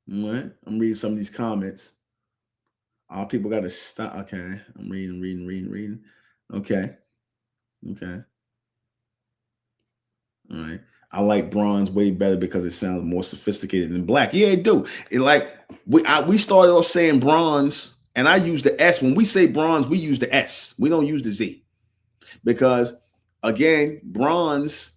What? I'm reading some of these comments. All people got to stop. Okay. I'm reading. Okay. All right. I like bronze way better because it sounds more sophisticated than Black. Yeah, it do. It like we started off saying bronze, and I use the S. When we say bronze, we use the S. We don't use the Z, because again, bronze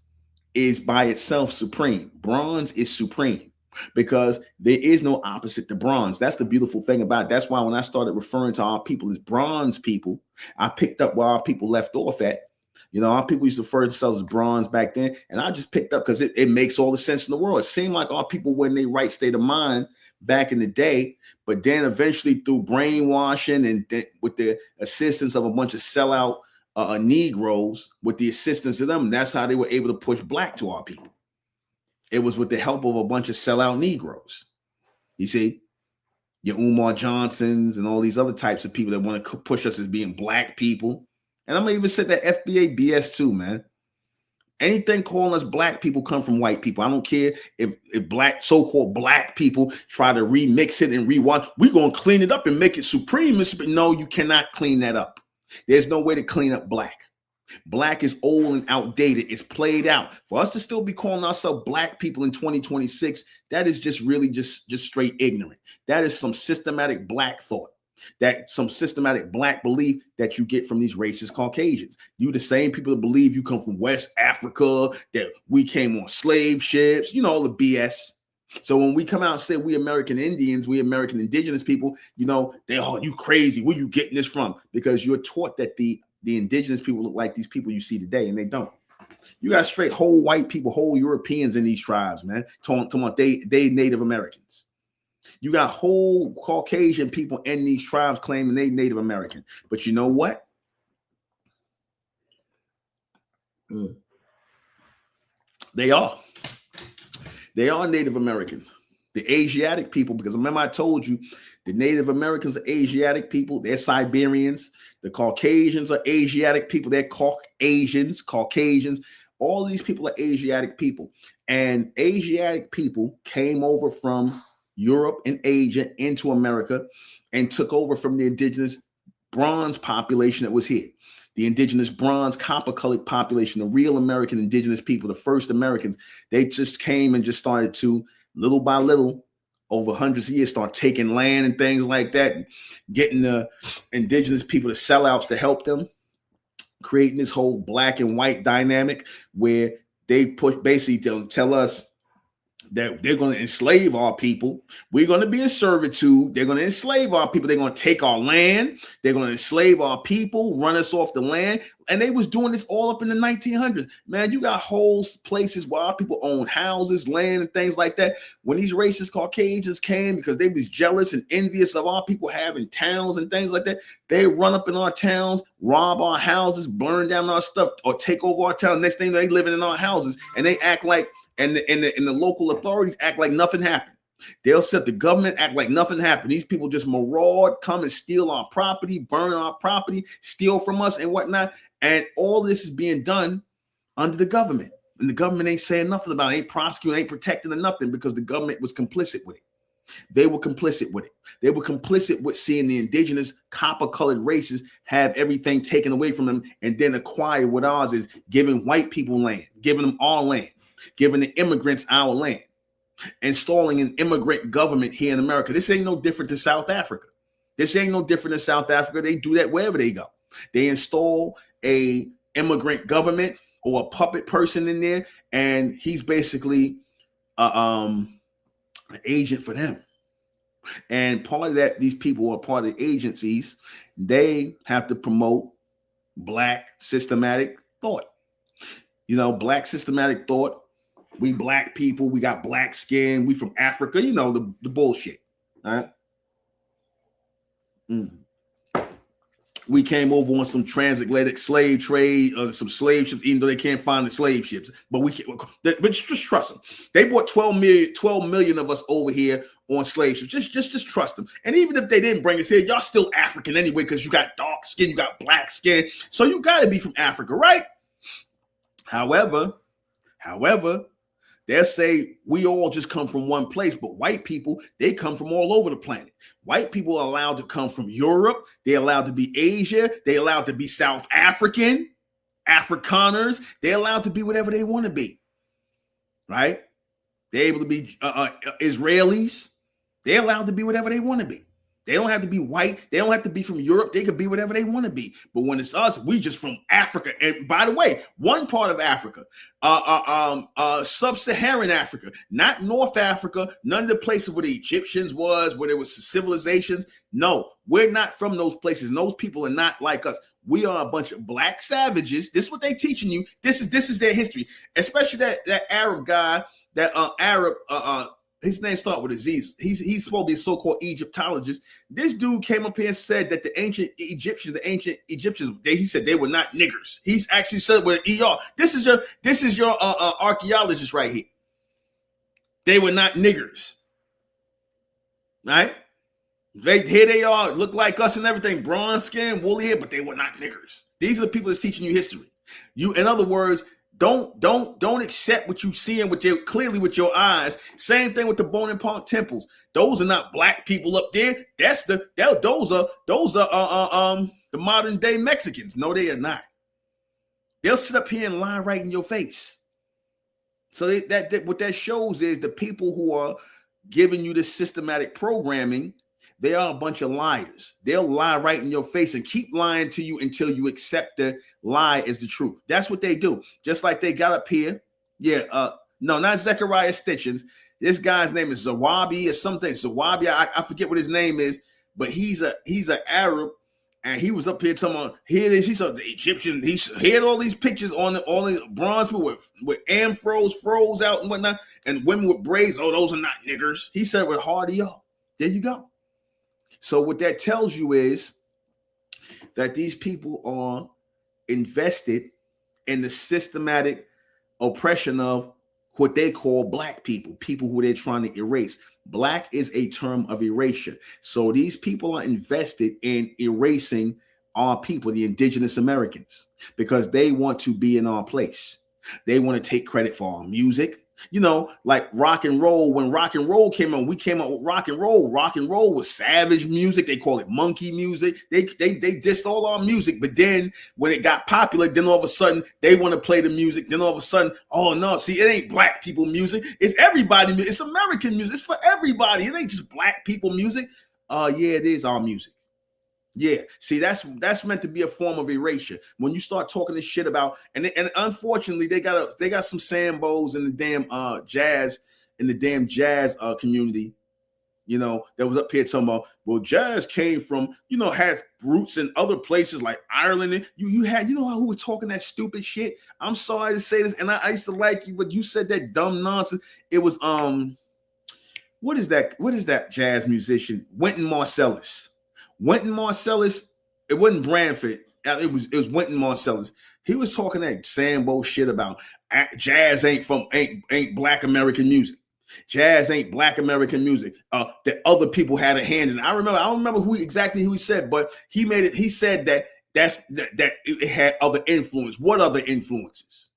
is by itself supreme. Bronze is supreme because there is no opposite to bronze. That's the beautiful thing about it. That's why when I started referring to our people as bronze people, I picked up where our people left off at. You know, our people used to refer to themselves as bronze back then, and I just picked up because it makes all the sense in the world. It seemed like our people were in their right state of mind back in the day, but then eventually through brainwashing and with the assistance of a bunch of sellout Negroes, with the assistance of them, that's how they were able to push Black to our people. It was with the help of a bunch of sellout Negroes. You see, your Umar Johnsons and all these other types of people that want to push us as being Black people. And I'm going to even say that FBA BS too, man. Anything calling us Black people come from white people. I don't care if Black, so-called Black people try to remix it and rewind. We're going to clean it up and make it supreme. No, you cannot clean that up. There's no way to clean up Black. Black is old and outdated. It's played out. For us to still be calling ourselves Black people in 2026, that is just really just straight ignorant. That is some systematic Black thought. That some systematic Black belief that you get from these racist Caucasians. You the same people that believe you come from West Africa, that we came on slave ships, you know, all the BS. So when we come out and say we American Indians, we American indigenous people, you know, you crazy. Where you getting this from? Because you're taught that the the indigenous people look like these people you see today, and they don't. You got straight whole white people, whole Europeans in these tribes, man. Talking about they Native Americans. You got whole Caucasian people in these tribes claiming they Native American. But you know what? They are. They are Native Americans. The Asiatic people, because remember I told you the Native Americans are Asiatic people. They're Siberians. The Caucasians are Asiatic people. They're Caucasians. All these people are Asiatic people. And Asiatic people came over from Europe and Asia into America and took over from the indigenous bronze population that was here. The indigenous bronze copper colored population, the real American indigenous people, the first Americans, they just came and just started to little by little over hundreds of years start taking land and things like that and getting the indigenous people to sellouts to help them, creating this whole black and white dynamic where they basically tell us that they're going to enslave our people. We're going to be in servitude. They're going to enslave our people. They're going to take our land. They're going to enslave our people, run us off the land. And they was doing this all up in the 1900s. Man, you got whole places where our people own houses, land, and things like that. When these racist Caucasians came because they was jealous and envious of our people having towns and things like that, they run up in our towns, rob our houses, burn down our stuff, or take over our town. Next thing they living in our houses, and they act like and the local authorities act like nothing happened. They'll set the government act like nothing happened. These people just maraud, come and steal our property, burn our property, steal from us and whatnot. And all this is being done under the government. And the government ain't saying nothing about it, ain't prosecuting, ain't protecting or nothing because the government was complicit with it. They were complicit with it. They were complicit with seeing the indigenous copper-colored races have everything taken away from them and then acquire what ours is, giving white people land, giving them our land, giving the immigrants our land, installing an immigrant government here in America. This ain't no different than South Africa. This ain't no different than South Africa. They do that wherever they go. They install a immigrant government or a puppet person in there, and he's basically an agent for them. And part of that, these people are part of the agencies. They have to promote black systematic thought. You know, black systematic thought. We black people, we got black skin, we from Africa, you know, the bullshit. All right. We came over on some transatlantic slave trade, some slave ships, even though they can't find the slave ships. But but just trust them. They brought 12 million of us over here on slave ships. Just trust them. And even if they didn't bring us here, y'all still African anyway, because you got dark skin, you got black skin. So you got to be from Africa, right? However, they'll say we all just come from one place, but white people, they come from all over the planet. White people are allowed to come from Europe. They're allowed to be Asia. They're allowed to be South African, Afrikaners. They're allowed to be whatever they want to be, right? They're able to be Israelis. They're allowed to be whatever they want to be. They don't have to be white. They don't have to be from Europe. They could be whatever they want to be. But when it's us, we just from Africa. And by the way, one part of Africa, sub-Saharan Africa, not North Africa, none of the places where the Egyptians was, where there was civilizations. No, we're not from those places. And those people are not like us. We are a bunch of black savages. This is what they're teaching you. This is their history, especially that Arab guy, that Arab his name starts with Aziz. He's supposed to be a so-called Egyptologist. This dude came up here and said that the ancient Egyptians, he said they were not niggers. He's actually said with ER. This is your archaeologist right here. They were not niggers, right? Here they are, look like us and everything, bronze skin, woolly hair, but they were not niggers. These are the people that's teaching you history. In other words, don't accept what you see and clearly with your eyes. Same thing with the Bone and Park temples. Those are not black people up there. Those are the modern day Mexicans. No, they are not. They'll sit up here and lie right in your face. So what that shows is the people who are giving you this systematic programming, they are a bunch of liars. They'll lie right in your face and keep lying to you until you accept the lie as the truth. That's what they do. Just like they got up here. Yeah, no, not Zechariah Stitchens. This guy's name is Zawabi or something. Zawabi, I forget what his name is, but he's an Arab And he was up here talking about, here it is, he saw the Egyptian, he had all these pictures on all the bronze people with afros, froze out and whatnot, and women with braids. Oh, those are not niggers. He said, with hardy up. There you go. So what that tells you is that these people are invested in the systematic oppression of what they call black people who they're trying to erase. Black is a term of erasure. So these people are invested in erasing our people, the indigenous Americans, because they want to be in our place. They want to take credit for our music. You know, like rock and roll, when rock and roll came on, we came out with rock and roll. Rock and roll was savage music. They call it monkey music. They dissed all our music. But then when it got popular, then all of a sudden they want to play the music. Then all of a sudden, oh no, see, it ain't black people music. It's everybody. It's American music. It's for everybody. It ain't just black people music. Yeah, it is our music. Yeah, see, that's meant to be a form of erasure. When you start talking this shit about, and unfortunately, they got some Sambos in the damn jazz community, you know, that was up here talking about, well, jazz came from, you know, has roots in other places like Ireland. You had, you know, who was talking that stupid shit. I'm sorry to say this, and I used to like you, but you said that dumb nonsense. It was what is that jazz musician? Wynton Marsalis. Wynton Marsalis, it wasn't Branford. It was Wynton Marsalis. He was talking that Sambo shit about jazz ain't black American music. Jazz ain't black American music. That other people had a hand in. I don't remember who he said, but he said that it had other influence. What other influences?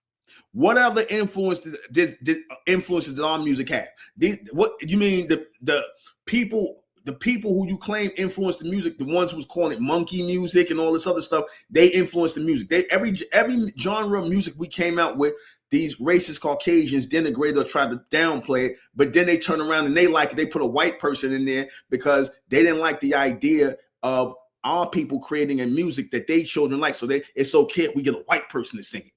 What other influences did our music have? What you mean the people who you claim influenced the music, the ones who was calling it monkey music and all this other stuff, they influenced the music. Every genre of music we came out with, these racist Caucasians denigrated or tried to downplay it, but then they turn around and they like it. They put a white person in there because they didn't like the idea of our people creating a music that they children like. So it's okay if we get a white person to sing it.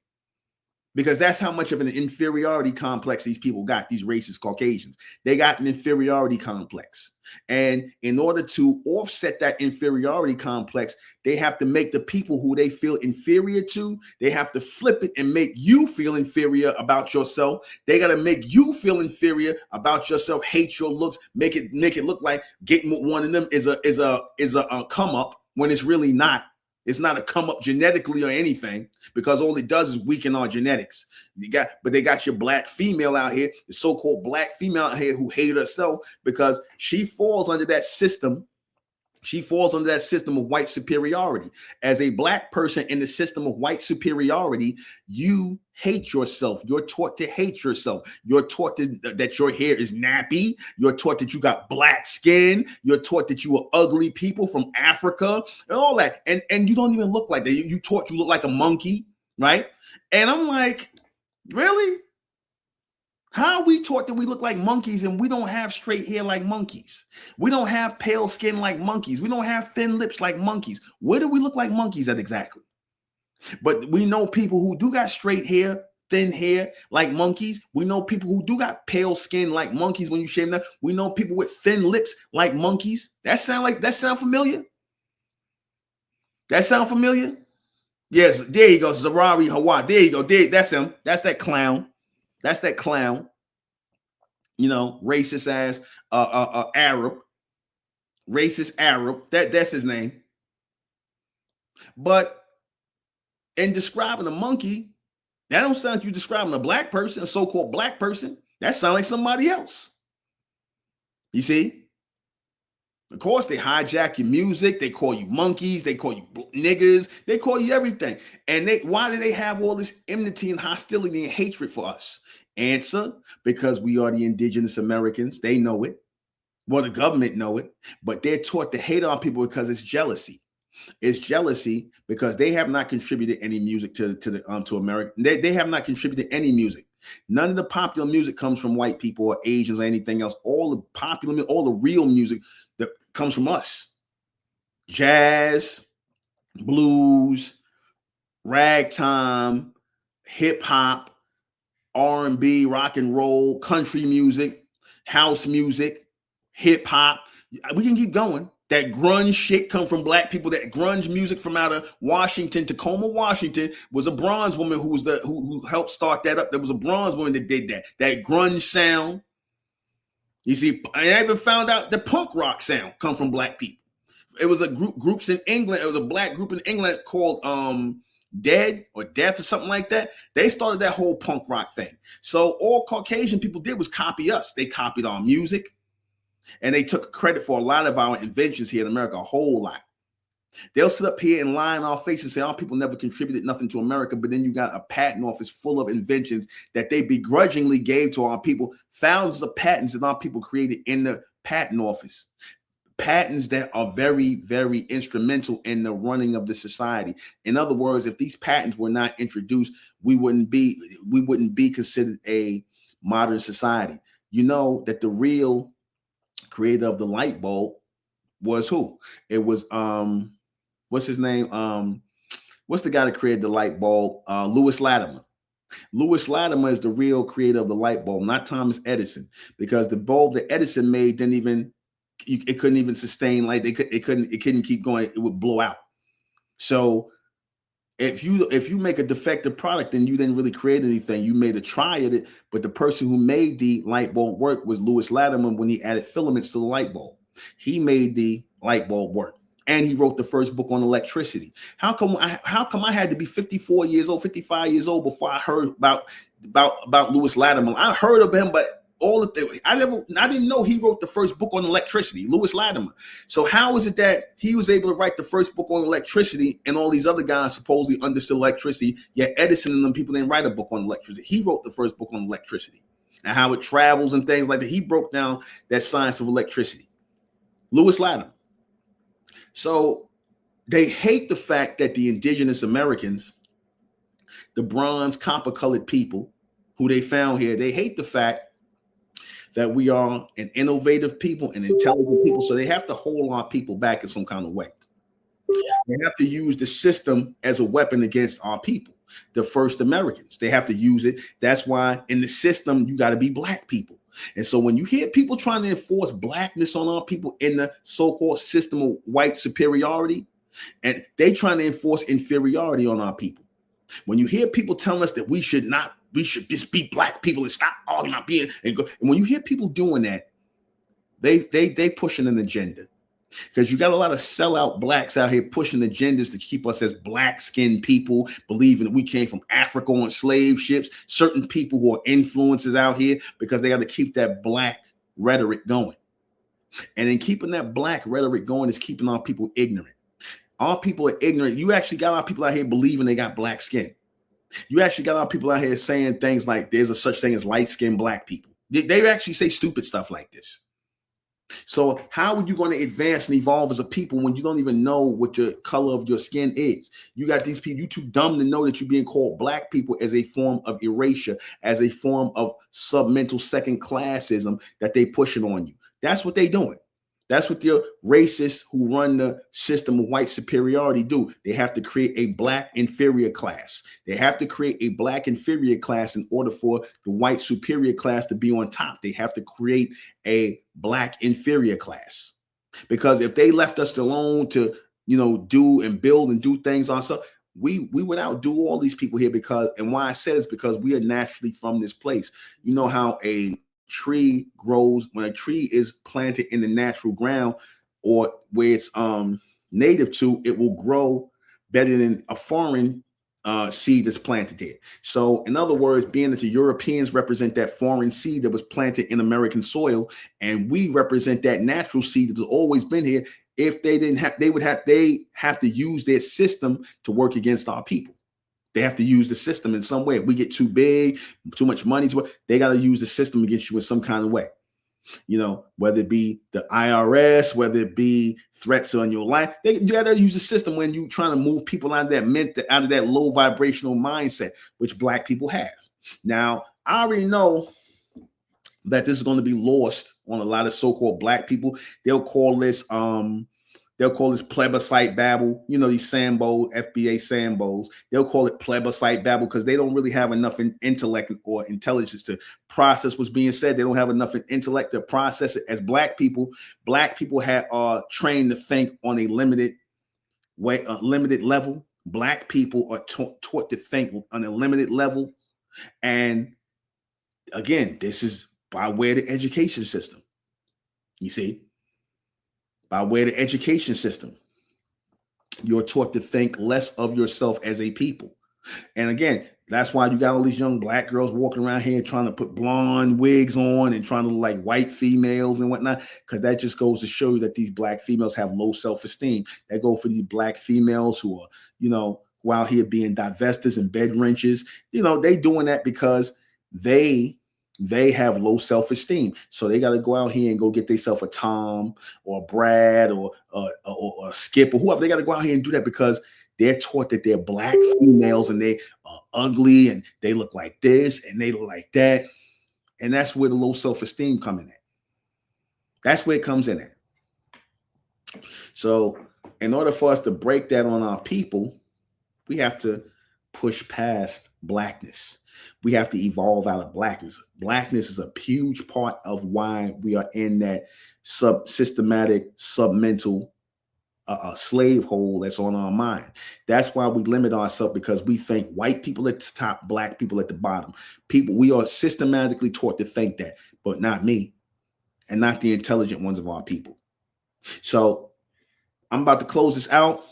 Because that's how much of an inferiority complex these people got, these racist Caucasians. They got an inferiority complex. And in order to offset that inferiority complex, they have to make the people who they feel inferior to, they have to flip it and make you feel inferior about yourself. They got to make you feel inferior about yourself, hate your looks, make it look like getting with one of them is a come up when it's really not. It's not a come up genetically or anything, because all it does is weaken our genetics. But they got your black female out here, the so-called black female out here who hated herself because she falls under that system. She falls under that system of white superiority. As a black person in the system of white superiority, you hate yourself. You're taught to hate yourself. You're taught that your hair is nappy. You're taught that you got black skin. You're taught that you are ugly people from Africa and all that. And you don't even look like that. You taught you look like a monkey, right? And I'm like, really? How are we taught that we look like monkeys and we don't have straight hair like monkeys? We don't have pale skin like monkeys. We don't have thin lips like monkeys. Where do we look like monkeys at exactly? But we know people who do got straight hair, thin hair like monkeys. We know people who do got pale skin like monkeys when you shave them. We know people with thin lips like monkeys. That sound familiar? That sound familiar? Yes, there you go. Zarari Hawa. There you go. That's him. That's that clown. That's that clown, you know, racist ass Arab, racist Arab. That's his name. But in describing a monkey, that don't sound like you describing a black person, a so-called black person. That sounds like somebody else. You see? Of course, they hijack your music. They call you monkeys. They call you niggers. They call you everything. And why do they have all this enmity and hostility and hatred for us? Answer, because we are the indigenous Americans. They know it. Well, the government know it. But they're taught to hate on people because it's jealousy. It's jealousy because they have not contributed any music to America. They have not contributed any music. None of the popular music comes from white people or Asians or anything else. All the popular, all the real music that comes from us. Jazz, blues, ragtime, hip hop, R&B, rock and roll, country music, house music, hip hop. We can keep going. That grunge shit come from black people. That grunge music from out of Washington, Tacoma, Washington, was a bronze woman who helped start that up. There was a bronze woman that did that. That grunge sound. You see, I even found out the punk rock sound come from black people. It was a groups in England. It was a black group in England called Dead or Death or something like that. They started that whole punk rock thing. So all Caucasian people did was copy us. They copied our music. And they took credit for a lot of our inventions here in America, a whole lot. They'll sit up here and lie in our face and say, our people never contributed nothing to America. But then you got a patent office full of inventions that they begrudgingly gave to our people. Thousands of patents that our people created in the patent office. Patents that are very, very instrumental in the running of the society. In other words, if these patents were not introduced, we wouldn't be considered a modern society. You know that the real creator of the light bulb was who? It was what's his name? What's the guy that created the light bulb? Lewis Latimer. Lewis Latimer is the real creator of the light bulb, not Thomas Edison, because the bulb that Edison made it couldn't even sustain light. It couldn't keep going. It would blow out. So if you make a defective product, then you didn't really create anything. You made a try at it, but the person who made the light bulb work was Lewis Latimer when he added filaments to the light bulb. He made the light bulb work, and he wrote the first book on electricity. How come I had to be 54 years old, 55 years old before I heard about Lewis Latimer? I heard of him, but I didn't know he wrote the first book on electricity, Lewis Latimer. So how is it that he was able to write the first book on electricity and all these other guys supposedly understood electricity, yet Edison and them people didn't write a book on electricity? He wrote the first book on electricity and how it travels and things like that. He broke down that science of electricity, Lewis Latimer. So they hate the fact that the indigenous Americans, the bronze copper colored people who they found here, they hate the fact that we are an innovative people and intelligent people. So they have to hold our people back in some kind of way. They have to use the system as a weapon against our people, the first Americans. They have to use it. That's why in the system, you got to be black people. And so when you hear people trying to enforce blackness on our people in the so-called system of white superiority, and they trying to enforce inferiority on our people. When you hear people telling us that we should just be black people and stop arguing about being and go. And when you hear people doing that, they pushing an agenda, because you got a lot of sellout blacks out here pushing agendas to keep us as black skinned people, believing that we came from Africa on slave ships. Certain people who are influencers out here because they got to keep that black rhetoric going. And in keeping that black rhetoric going is keeping our people ignorant. Our people are ignorant. You actually got our people out here believing they got black skin. You actually got our people out here saying things like there's a such thing as light-skinned black people. They actually say stupid stuff like this. So how are you going to advance and evolve as a people when you don't even know what your color of your skin is? You got these people, you too dumb to know that you're being called black people as a form of erasure, as a form of submental second classism that they pushing on you. That's what they doing. That's what the racists who run the system of white superiority do. They have to create a black inferior class. They have to create a black inferior class in order for the white superior class to be on top. They have to create a black inferior class. Because if they left us alone to, do and build and do things ourselves, we would outdo all these people here. And why I said is because we are naturally from this place. You know how a tree grows when a tree is planted in the natural ground or where it's native to, it will grow better than a foreign seed that's planted there. So in other words, being that the Europeans represent that foreign seed that was planted in American soil, and we represent that natural seed that's always been here, if they didn't have, they have to use their system to work against our people. They have to use the system in some way. If we get too big, too much money, they got to use the system against you in some kind of way. Whether it be the IRS, whether it be threats on your life, you got to use the system when you're trying to move people out of that low vibrational mindset, which black people have. Now, I already know that this is going to be lost on a lot of so-called black people. They'll call this They'll call this plebiscite babble. You know, these Sambo, FBA Sambos. They'll call it plebiscite babble because they don't really have enough intellect or intelligence to process what's being said. They don't have enough intellect to process it. As black people are trained to think on a limited way, a limited level. Black people are taught to think on a limited level. And again, this is by way of the education system. You see? By way of the education system, you're taught to think less of yourself as a people. And again, that's why you got all these young black girls walking around here trying to put blonde wigs on and trying to look like white females and whatnot, because that just goes to show you that these black females have low self-esteem. That go for these black females who are, you know, who out here being divestors and bed wrenches. You know, they doing that because they have low self-esteem. So they got to go out here and go get themselves a Tom or a Brad or a Skip or whoever. They got to go out here and do that because they're taught that they're black females and they are ugly and they look like this and they look like that. And that's where the low self-esteem coming at. That's where it comes in at. So in order for us to break that on our people, we have to push past blackness. We have to evolve out of blackness. Blackness is a huge part of why we are in that systematic, submental slave hole that's on our mind. That's why we limit ourselves, because we think white people at the top, black people at the bottom. We are systematically taught to think that, but not me and not the intelligent ones of our people. So I'm about to close this out.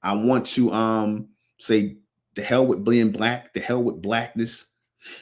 I want to say, the hell with being black, the hell with blackness.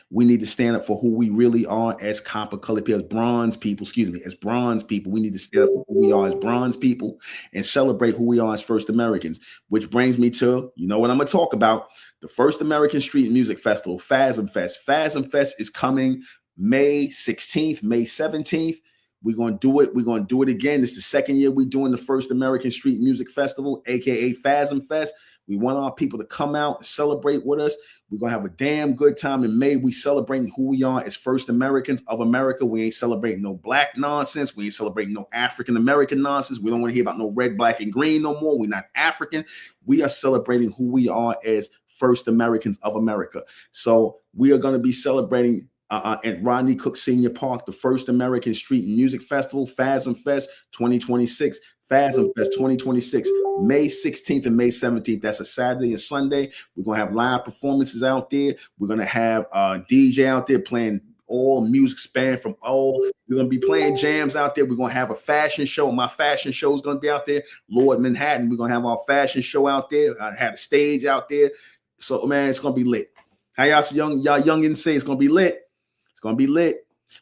We need to stand up for who we really are as copper colored people, as bronze people, as bronze people. We need to stand up for who we are as bronze people and celebrate who we are as First Americans, which brings me to, you know what I'm going to talk about, the First American Street Music Festival, Fasmfest. Fasmfest is coming May 16th, May 17th. We're going to do it. We're going to do it again. It's the second year we're doing the First American Street Music Festival, aka Fasmfest. We want our people to come out and celebrate with us. We're going to have a damn good time in May. We celebrating who we are as First Americans of America. We ain't celebrating no black nonsense. We ain't celebrating no African-American nonsense. We don't want to hear about no red, black, and green no more. We're not African. We are celebrating who we are as First Americans of America. So we are going to be celebrating at Rodney Cook Senior Park, the First American Street Music Festival, Fasmfest 2026. Fasmfest 2026, May 16th and May 17th. That's a Saturday and Sunday. We're going to have live performances out there. We're going to have a DJ out there playing all music span from all. We're going to be playing jams out there. We're going to have a fashion show. My fashion show is going to be out there. Lord Manhattan, we're going to have our fashion show out there. I had a stage out there. So, man, it's going to be lit. How y'all youngins say it's going to be lit? It's going to be lit.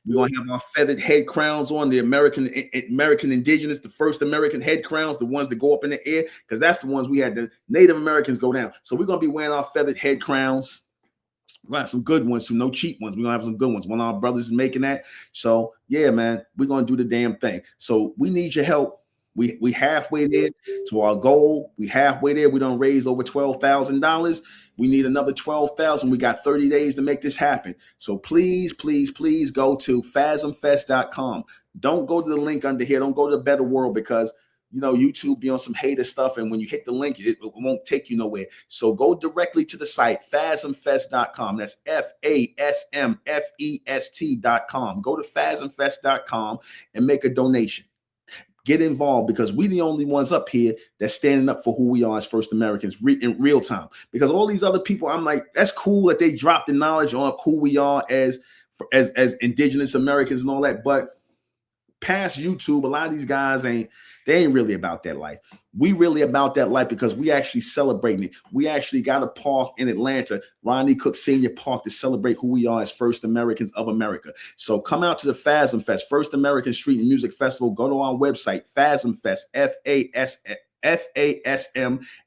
We're going to have our feathered head crowns on, the American indigenous, the first American head crowns, the ones that go up in the air, because that's the ones we had the Native Americans go down. So we're going to be wearing our feathered head crowns. Right, some good ones, some no cheap ones. We're going to have some good ones. One of our brothers is making that. So, yeah, man, we're going to do the damn thing. So we need your help. We halfway there to our goal. We halfway there. We done raised over $12,000. We need another 12,000. We got 30 days to make this happen. So please, please, please go to Fasmfest.com. Don't go to the link under here. Don't go to the Better World, because you know YouTube be on some hater stuff, and when you hit the link, it won't take you nowhere. So go directly to the site, Fasmfest.com. That's FASMFEST.com. Go to Fasmfest.com and make a donation. Get involved, because we're the only ones up here that's standing up for who we are as First Americans in real time. Because all these other people, I'm like, that's cool that they drop the knowledge on who we are as indigenous Americans and all that. But past YouTube, a lot of these guys ain't really about that life. We really about that life because we actually celebrating it. We actually got a park in Atlanta, Rodney Cook Senior Park, to celebrate who we are as First Americans of America. So come out to the Fasmfest, First American Street Music Festival. Go to our website, Fasmfest,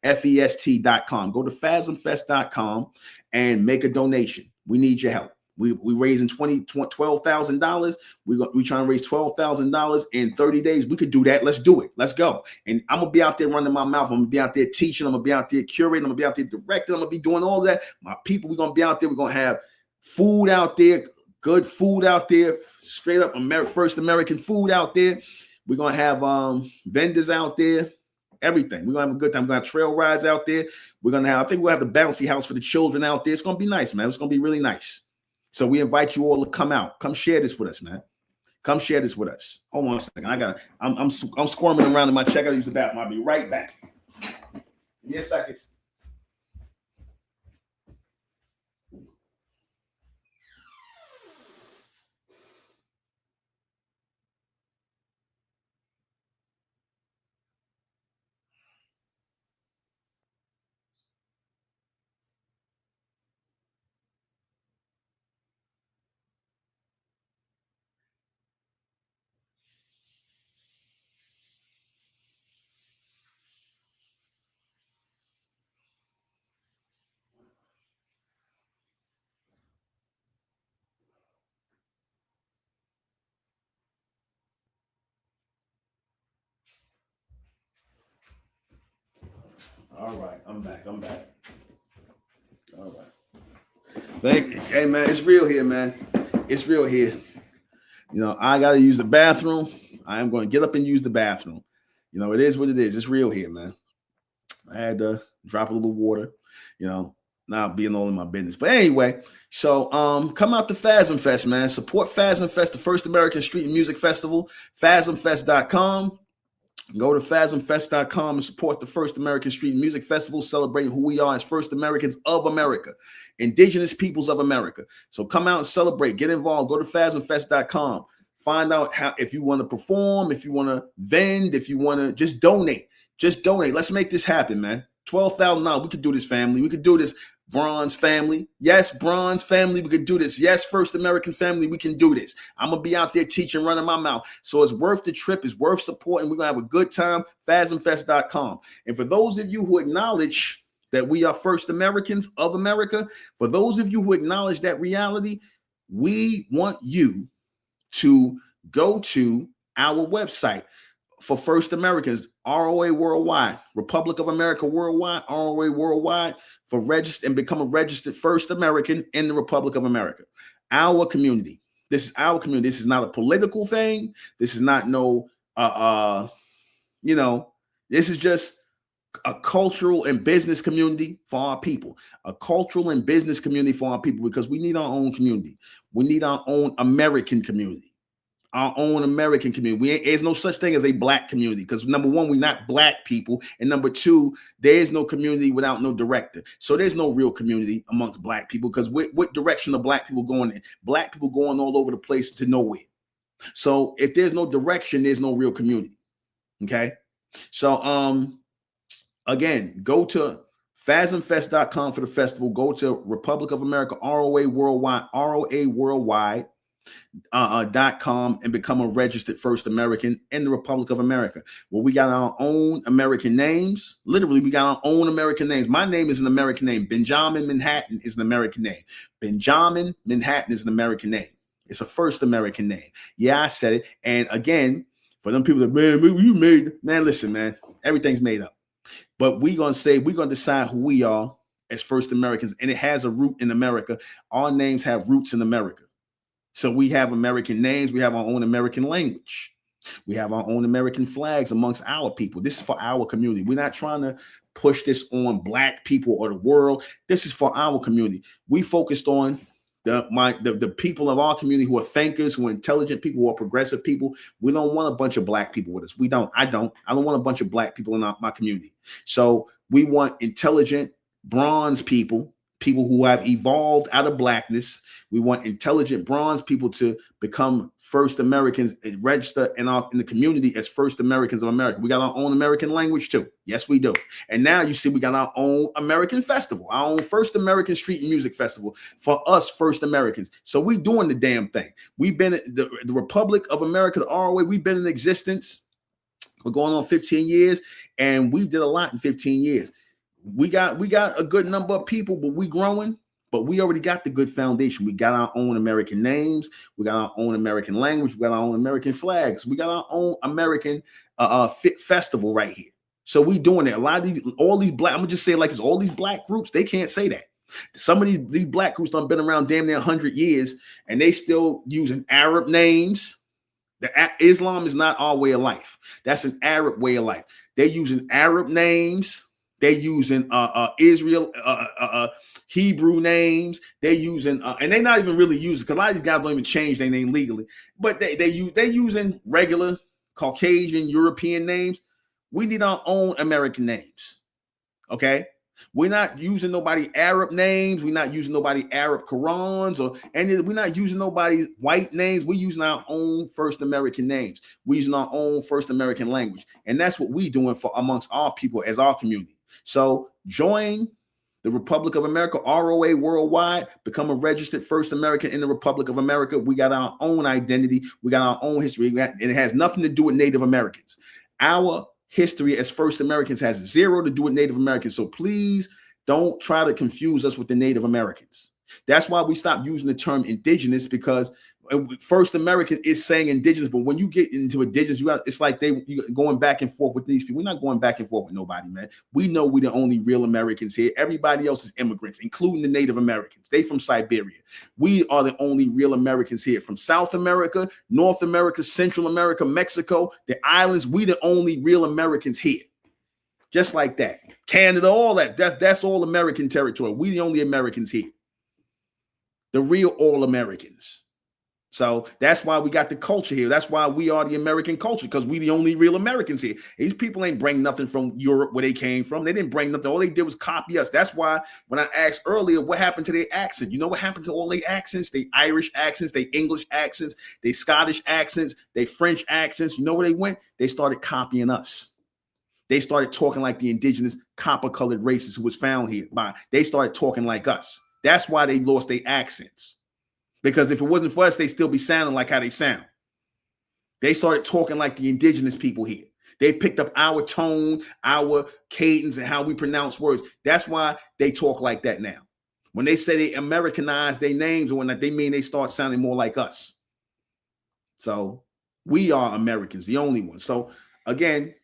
FASMFEST.com. Go to Fasmfest.com and make a donation. We need your help. We raising $12,000. We trying to raise $12,000 in 30 days. We could do that. Let's do it. Let's go. And I'm gonna be out there running my mouth. I'm gonna be out there teaching. I'm gonna be out there curating. I'm gonna be out there directing. I'm gonna be doing all that. My people, we're gonna be out there. We're gonna have food out there, good food out there, straight up first American food out there. We're gonna have vendors out there. Everything. We're gonna have a good time. We're gonna have trail rides out there. We're gonna have, I think we'll have the bouncy house for the children out there. It's gonna be nice, man. It's gonna be really nice. So we invite you all to come out. Come share this with us, man. Come share this with us. Hold on a second. I'm squirming around in my check. I gotta use the bathroom. I'll be right back. Give me a second. All right, I'm back. All right. Thank you. Hey, man, it's real here, man. It's real here. You know, I got to use the bathroom. I am going to get up and use the bathroom. You know, it is what it is. It's real here, man. I had to drop a little water, you know, not being all in my business. But anyway, so come out to Fasmfest, man. Support Fasmfest, the first American Street and Music Festival, Fasmfest.com. Go to Fasmfest.com and support the first American Street and Music Festival, celebrating who we are as first Americans of America, indigenous peoples of America. So come out and celebrate, get involved, go to Fasmfest.com. Find out how, if you want to perform, if you want to vend, if you want to just donate. Let's make this happen, man. $12,000. We could do this, family. We could do this, Bronze family. Yes, Bronze family. We could do this. Yes, First American family. We can do this. I'm going to be out there teaching, running my mouth. So it's worth the trip. It's worth supporting. We're going to have a good time. Fasmfest.com. And for those of you who acknowledge that we are First Americans of America, for those of you who acknowledge that reality, we want you to go to our website for First Americans, ROA Worldwide, Republic of America Worldwide, ROA Worldwide, for register and become a registered First American in the Republic of America. Our community. This is our community. This is not a political thing. This is not no, this is just a cultural and business community for our people. A cultural and business community for our people, because we need our own community. We need our own American community. Our own American community. There's no such thing as a black community, because number one, we're not black people. And number two, there is no community without no director. So there's no real community amongst black people, because what direction are black people going in? Black people going all over the place to nowhere. So if there's no direction, there's no real community. Okay. So again, go to Fasmfest.com for the festival. Go to Republic of America, ROA Worldwide, .com, and become a registered First American in the Republic of America. Well, we got our own American names. Literally, we got our own American names. My name is an American name. Benjamin Manhattan is an American name. Benjamin Manhattan is an American name. It's a first American name. Yeah, I said it. And again, for them people that, man, you made, man, listen, man, everything's made up. But we're going to decide who we are as First Americans, and it has a root in America. Our names have roots in America. So we have American names. We have our own American language. We have our own American flags amongst our people. This is for our community. We're not trying to push this on black people or the world. This is for our community. We focused on the people of our community who are thinkers, who are intelligent people, who are progressive people. We don't want a bunch of black people with us. We don't. I don't want a bunch of black people in my community. So we want intelligent, bronze people who have evolved out of blackness. We want intelligent bronze people to become First Americans and register in the community as First Americans of America. We got our own American language too. Yes, we do. And now you see we got our own American festival, our own First American Street and Music Festival for us First Americans. So we doing the damn thing. We've been the Republic of America, the ROA, we've been in existence. We're going on 15 years, and we did a lot in 15 years. We got a good number of people, but we growing. But we already got the good foundation. We got our own American names. We got our own American language. We got our own American flags. We got our own American festival right here. So we doing it. All these black, I'm gonna just say it like this, all these black groups, they can't say that. Some of these black groups done been around damn near 100 years, and they still using Arab names. Islam is not our way of life. That's an Arab way of life. They're using Arab names. They're using Israel, Hebrew names. They're using, and they're not even really using, because a lot of these guys don't even change their name legally. But they're using regular Caucasian European names. We need our own American names. Okay. We're not using nobody Arab names. We're not using nobody Arab Qurans or any. We're not using nobody's white names. We're using our own first American names. We're using our own first American language. And that's what we're doing for amongst our people as our community. So join the Republic of America, ROA worldwide, become a registered first American in the Republic of America. We got our own identity. We got our own history. And it has nothing to do with Native Americans. Our history as first Americans has zero to do with Native Americans. So please don't try to confuse us with the Native Americans. That's why we stopped using the term indigenous, because first American is saying indigenous, but when you get into indigenous, it's like you going back and forth with these people. We're not going back and forth with nobody, man. We know we're the only real Americans here. Everybody else is immigrants, including the Native Americans. They from Siberia. We are the only real Americans here from South America, North America, Central America, Mexico, the islands. We the only real Americans here. Just like that. Canada, all that's all American territory. We the only Americans here. The real all Americans. So that's why we got the culture here. That's why we are the American culture, because we the only real Americans here. These people ain't bring nothing from Europe where they came from. They didn't bring nothing. All they did was copy us. That's why when I asked earlier what happened to their accent, you know what happened to all their accents? They Irish accents, they English accents, they Scottish accents, they French accents. You know where they went? They started copying us. They started talking like the indigenous copper-colored races who was found here. They started talking like us. That's why they lost their accents. Because if it wasn't for us, they'd still be sounding like how they sound. They started talking like the indigenous people here. They picked up our tone, our cadence, and how we pronounce words. That's why they talk like that now. When they say they Americanize their names or whatnot, they mean they start sounding more like us. So we are Americans, the only ones. So again,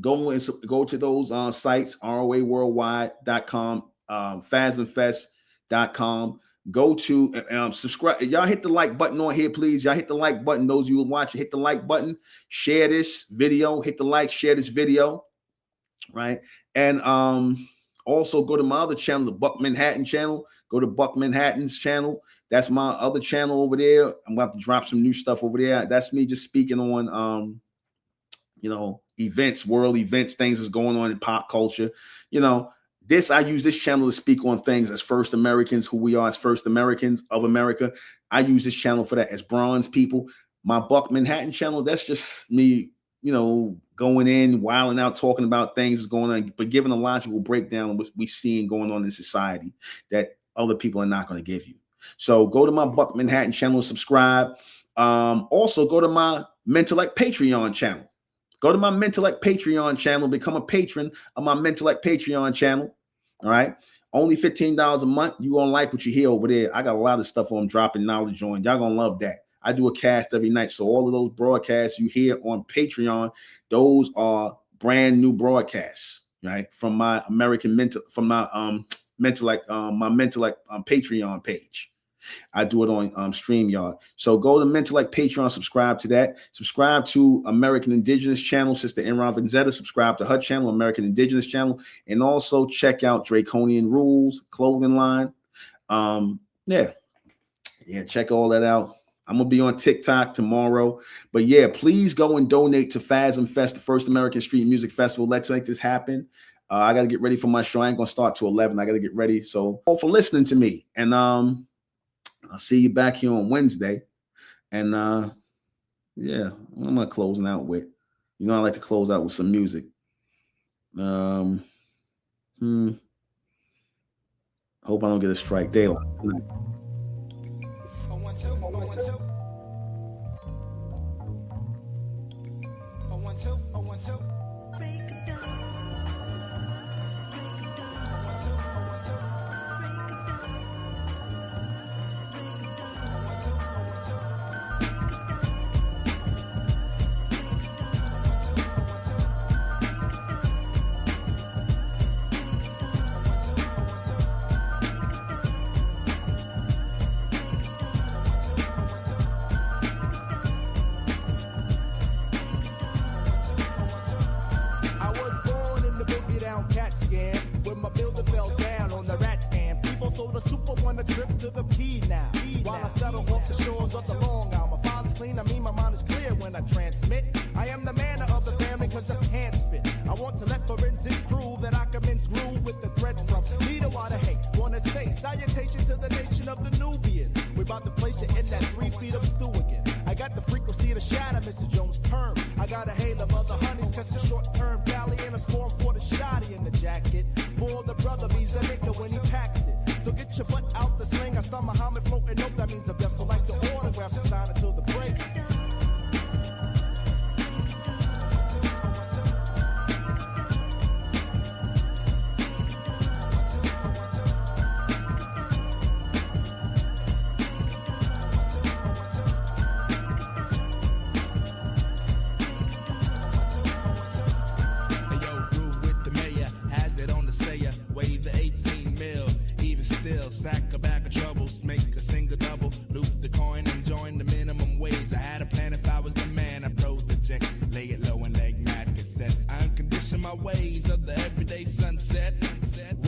go to those sites, roaworldwide.com, Fasmfest.com. Go to subscribe. Y'all hit the like button on here, please. Y'all hit the like button. Those of you who watch, hit the like button. Share this video. Hit the like. Share this video. Right. And also go to my other channel, the Buck Manhattan channel. Go to Buck Manhattan's channel. That's my other channel over there. I'm about to drop some new stuff over there. That's me just speaking on events, world events, things that's going on in pop culture. I use this channel to speak on things as first Americans, who we are as first Americans of America. I use this channel for that as bronze people. My Buck Manhattan channel, that's just me, going in, wilding out, talking about things that's going on, but giving a logical breakdown of what we're seeing going on in society that other people are not going to give you. So go to my Buck Manhattan channel, subscribe. Also go to my Mentellect Patreon channel. Go to my Mentellect Patreon channel, become a patron of my Mentellect Patreon channel. All right. Only $15 a month. You're going to like what you hear over there. I got a lot of stuff on dropping knowledge on. Y'all going to love that. I do a cast every night. So all of those broadcasts you hear on Patreon, those are brand new broadcasts, right? From my Mentellect Patreon page. I do it on StreamYard. So go to Mentellect Patreon, subscribe to that. Subscribe to American Indigenous channel, Sister Enron Vanzetta. Subscribe to her channel, American Indigenous channel. And also check out Draconian Rules clothing line. Yeah, check all that out. I'm going to be on TikTok tomorrow. But yeah, please go and donate to Fasmfest, the First American Street Music Festival. Let's make this happen. I got to get ready for my show. I ain't going to start till 11. I got to get ready. So all for listening to me. And I'll see you back here on Wednesday. And what am I closing out with? I like to close out with some music. Hope I don't get a strike. Daylight. I am the man of the family cause the pants fit. I want to let forensics prove that I can mince groove with the thread from leader water hate. Wanna say salutation to the nation of the Nubians. We about to place it in that 3 feet of stew again. I got the frequency to shatter Mr. Jones' perm. I got a hail of other honeys cause it's short term Cali and a score for the shotty in the jacket. For the brother, he's a nigga when he packs it. So get your butt out the sling. I start Muhammad floating. Nope, that means the death. So like the autograph and sign until the break. Sack a bag of troubles, make a single double, loop the coin and join the minimum wage. I had a plan if I was the man, I project, lay it low and leg mad cassettes. I uncondition my ways of the everyday sunset,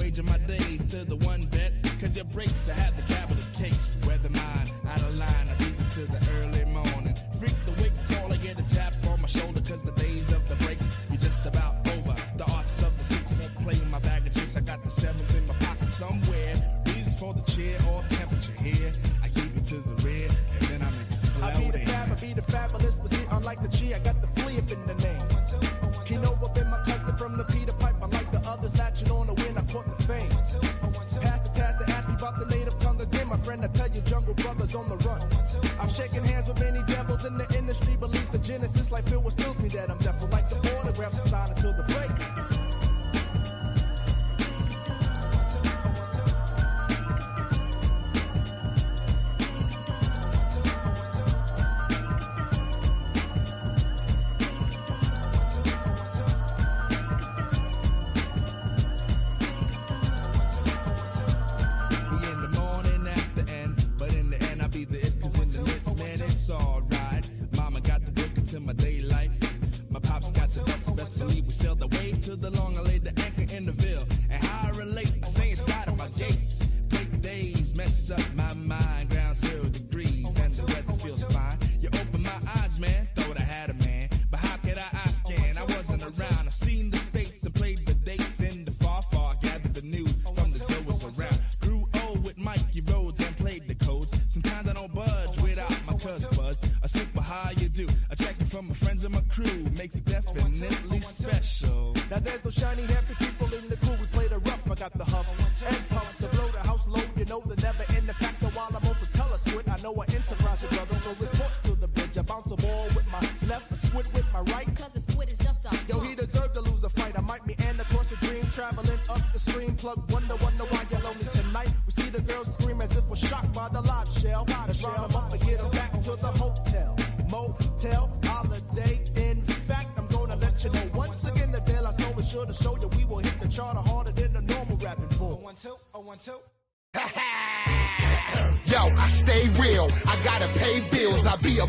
waging my days to the one bet, cause your breaks I have the capital case. Weather mine, out of line, I beat it to the early morning. Freak the wake call, I get a tap on my shoulder, cause the days of the breaks be just about over. The arts of the six won't play in my bag of chips, I got the sevens in my pocket somewhere. For the cheer or temperature here, I keep it to the rear, and then I'm exploding. I be the fabulous, but see, unlike the G, I got the flea up in the name. Keno up in my cousin from the Peter Pipe, unlike the others latching on the win, I caught the fame. Pass the task to ask me about the native tongue again, my friend, I tell you, jungle brothers on the run. I'm shaking hands with many devils in the industry, believe the genesis, like Phil was stills me that I'm deaf, like the autograph and sign until the break.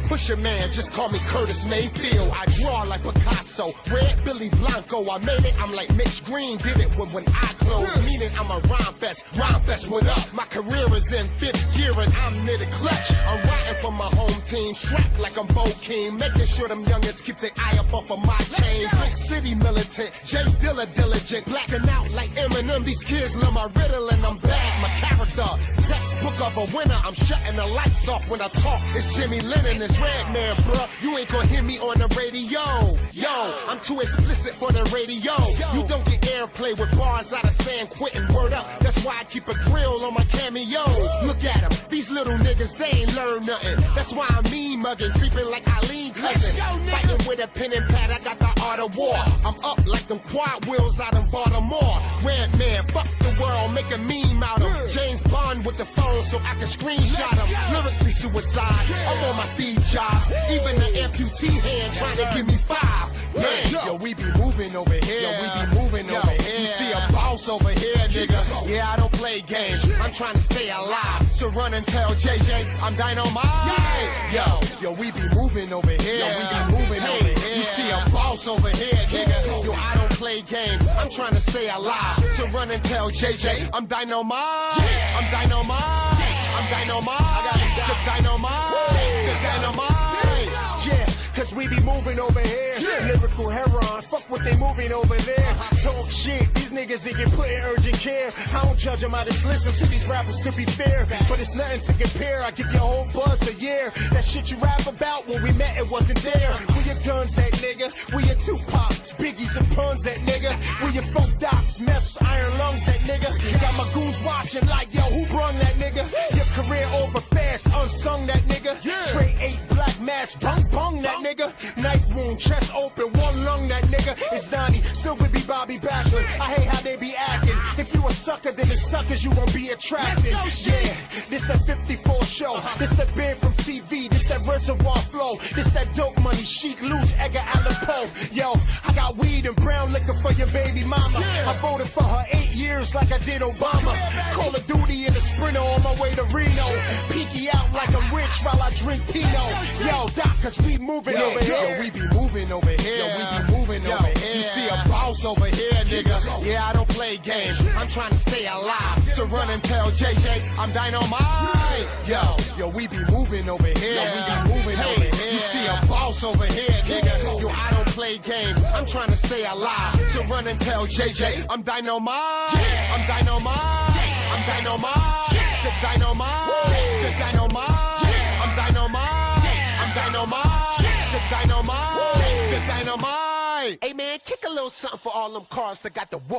Pusher man, just call me Curtis Mayfield. I draw like Picasso, red Billy Blanco. I made it, I'm like Mitch Green, did it when I closed. Meaning I'm a rhyme fest went up. My career is in 5th gear and I'm near the clutch. I'm riding for my home team, strapped like I'm Bo King, making sure them youngins keep their eye up off of my chain. Brick City militant, Jay Dilla diligent, blacking out like Eminem. These kids love my riddle and I'm bad. My character, textbook of a winner. I'm shutting the lights off when I talk. It's Jimmy Lennon, it's Redman, bruh. You ain't gonna hear me on the radio. Yo, I'm too explicit for the radio. You don't get airplay with bars out of San Quentin. Word up, that's why I keep a grill on my cameo. Look at them, these little niggas, they ain't learn nothing. That's why I'm mean mugging, creeping like Eileen cousin. Fighting with a pen and pad, I got the art of war. I'm up like them quad wheels out in Baltimore. Redman, fuck the world, make a meme out of James Bond with the phone so I can screenshot him. Lyrically suicide, I'm on my Steve Jobs. Even the amputee hand trying to give me 5. Man, yo, we be moving over here. Yo, we be moving over here. You see a boss over here, nigga. Yeah, I don't play games. I'm trying to stay alive. So run and tell JJ I'm dynamite. Yo, we be moving over here. Yo, we be moving over here. You see a boss over here, nigga. Yo, I don't play games. I'm trying to stay alive. So run and tell JJ I'm dynamite. I'm dynamite. I'm dynamite. I got the dynamite. The dynamite. Yeah. Cause cause we be moving over here. Lyrical heron, fuck what they moving over there. Talk shit, these niggas they get put in urgent care. I don't judge them, I just listen to these rappers to be fair. But it's nothing to compare, I give you a whole buzz a year. That shit you rap about when we met, it wasn't there. Where your guns at, nigga? Where your Tupacs, Biggies and Puns at, nigga? Where your folk docs, meths, iron lungs at, nigga? Got my goons watching like, yo, who brung that, nigga? Your career over fast, unsung that, nigga. Trey 8 black mask, bung bung that, nigga. Knife wound, chest open, one lung that, nigga. It's Donnie, Silver B, Bobby Bachelor. I hate how they be acting. If you a sucker, then the suckers you won't be attracted. Yeah, this that 54 show. This that band from TV. This that reservoir flow. This that dope money, Sheik, Luge, Edgar Allan Poe. Yo, I got weed and brown liquor for your baby mama. I voted for her 8 years like I did Obama. Call of Duty in a Sprinter on my way to Reno. Peeky out like I'm rich while I drink Pinot. Yo, Doc, cause we moving over here. Yo, we be moving over here. Yo, we be moving over here. You see a boss over here, nigga. Yeah, I don't play games. I'm trying to stay alive. So run and tell JJ I'm dynamite. Yo, we be moving over here. Yo, we be moving over here. You see a boss over here, nigga. Yo, I don't play games. I'm trying to stay alive. So run and tell JJ I'm dynamite. I'm dynamite. I'm dynamite. The dynamite. The dynamite. I'm dynamite. I'm dynamite. The dynamite. The dynamite. Hey man, kick a little something for all them cars that got the whoop.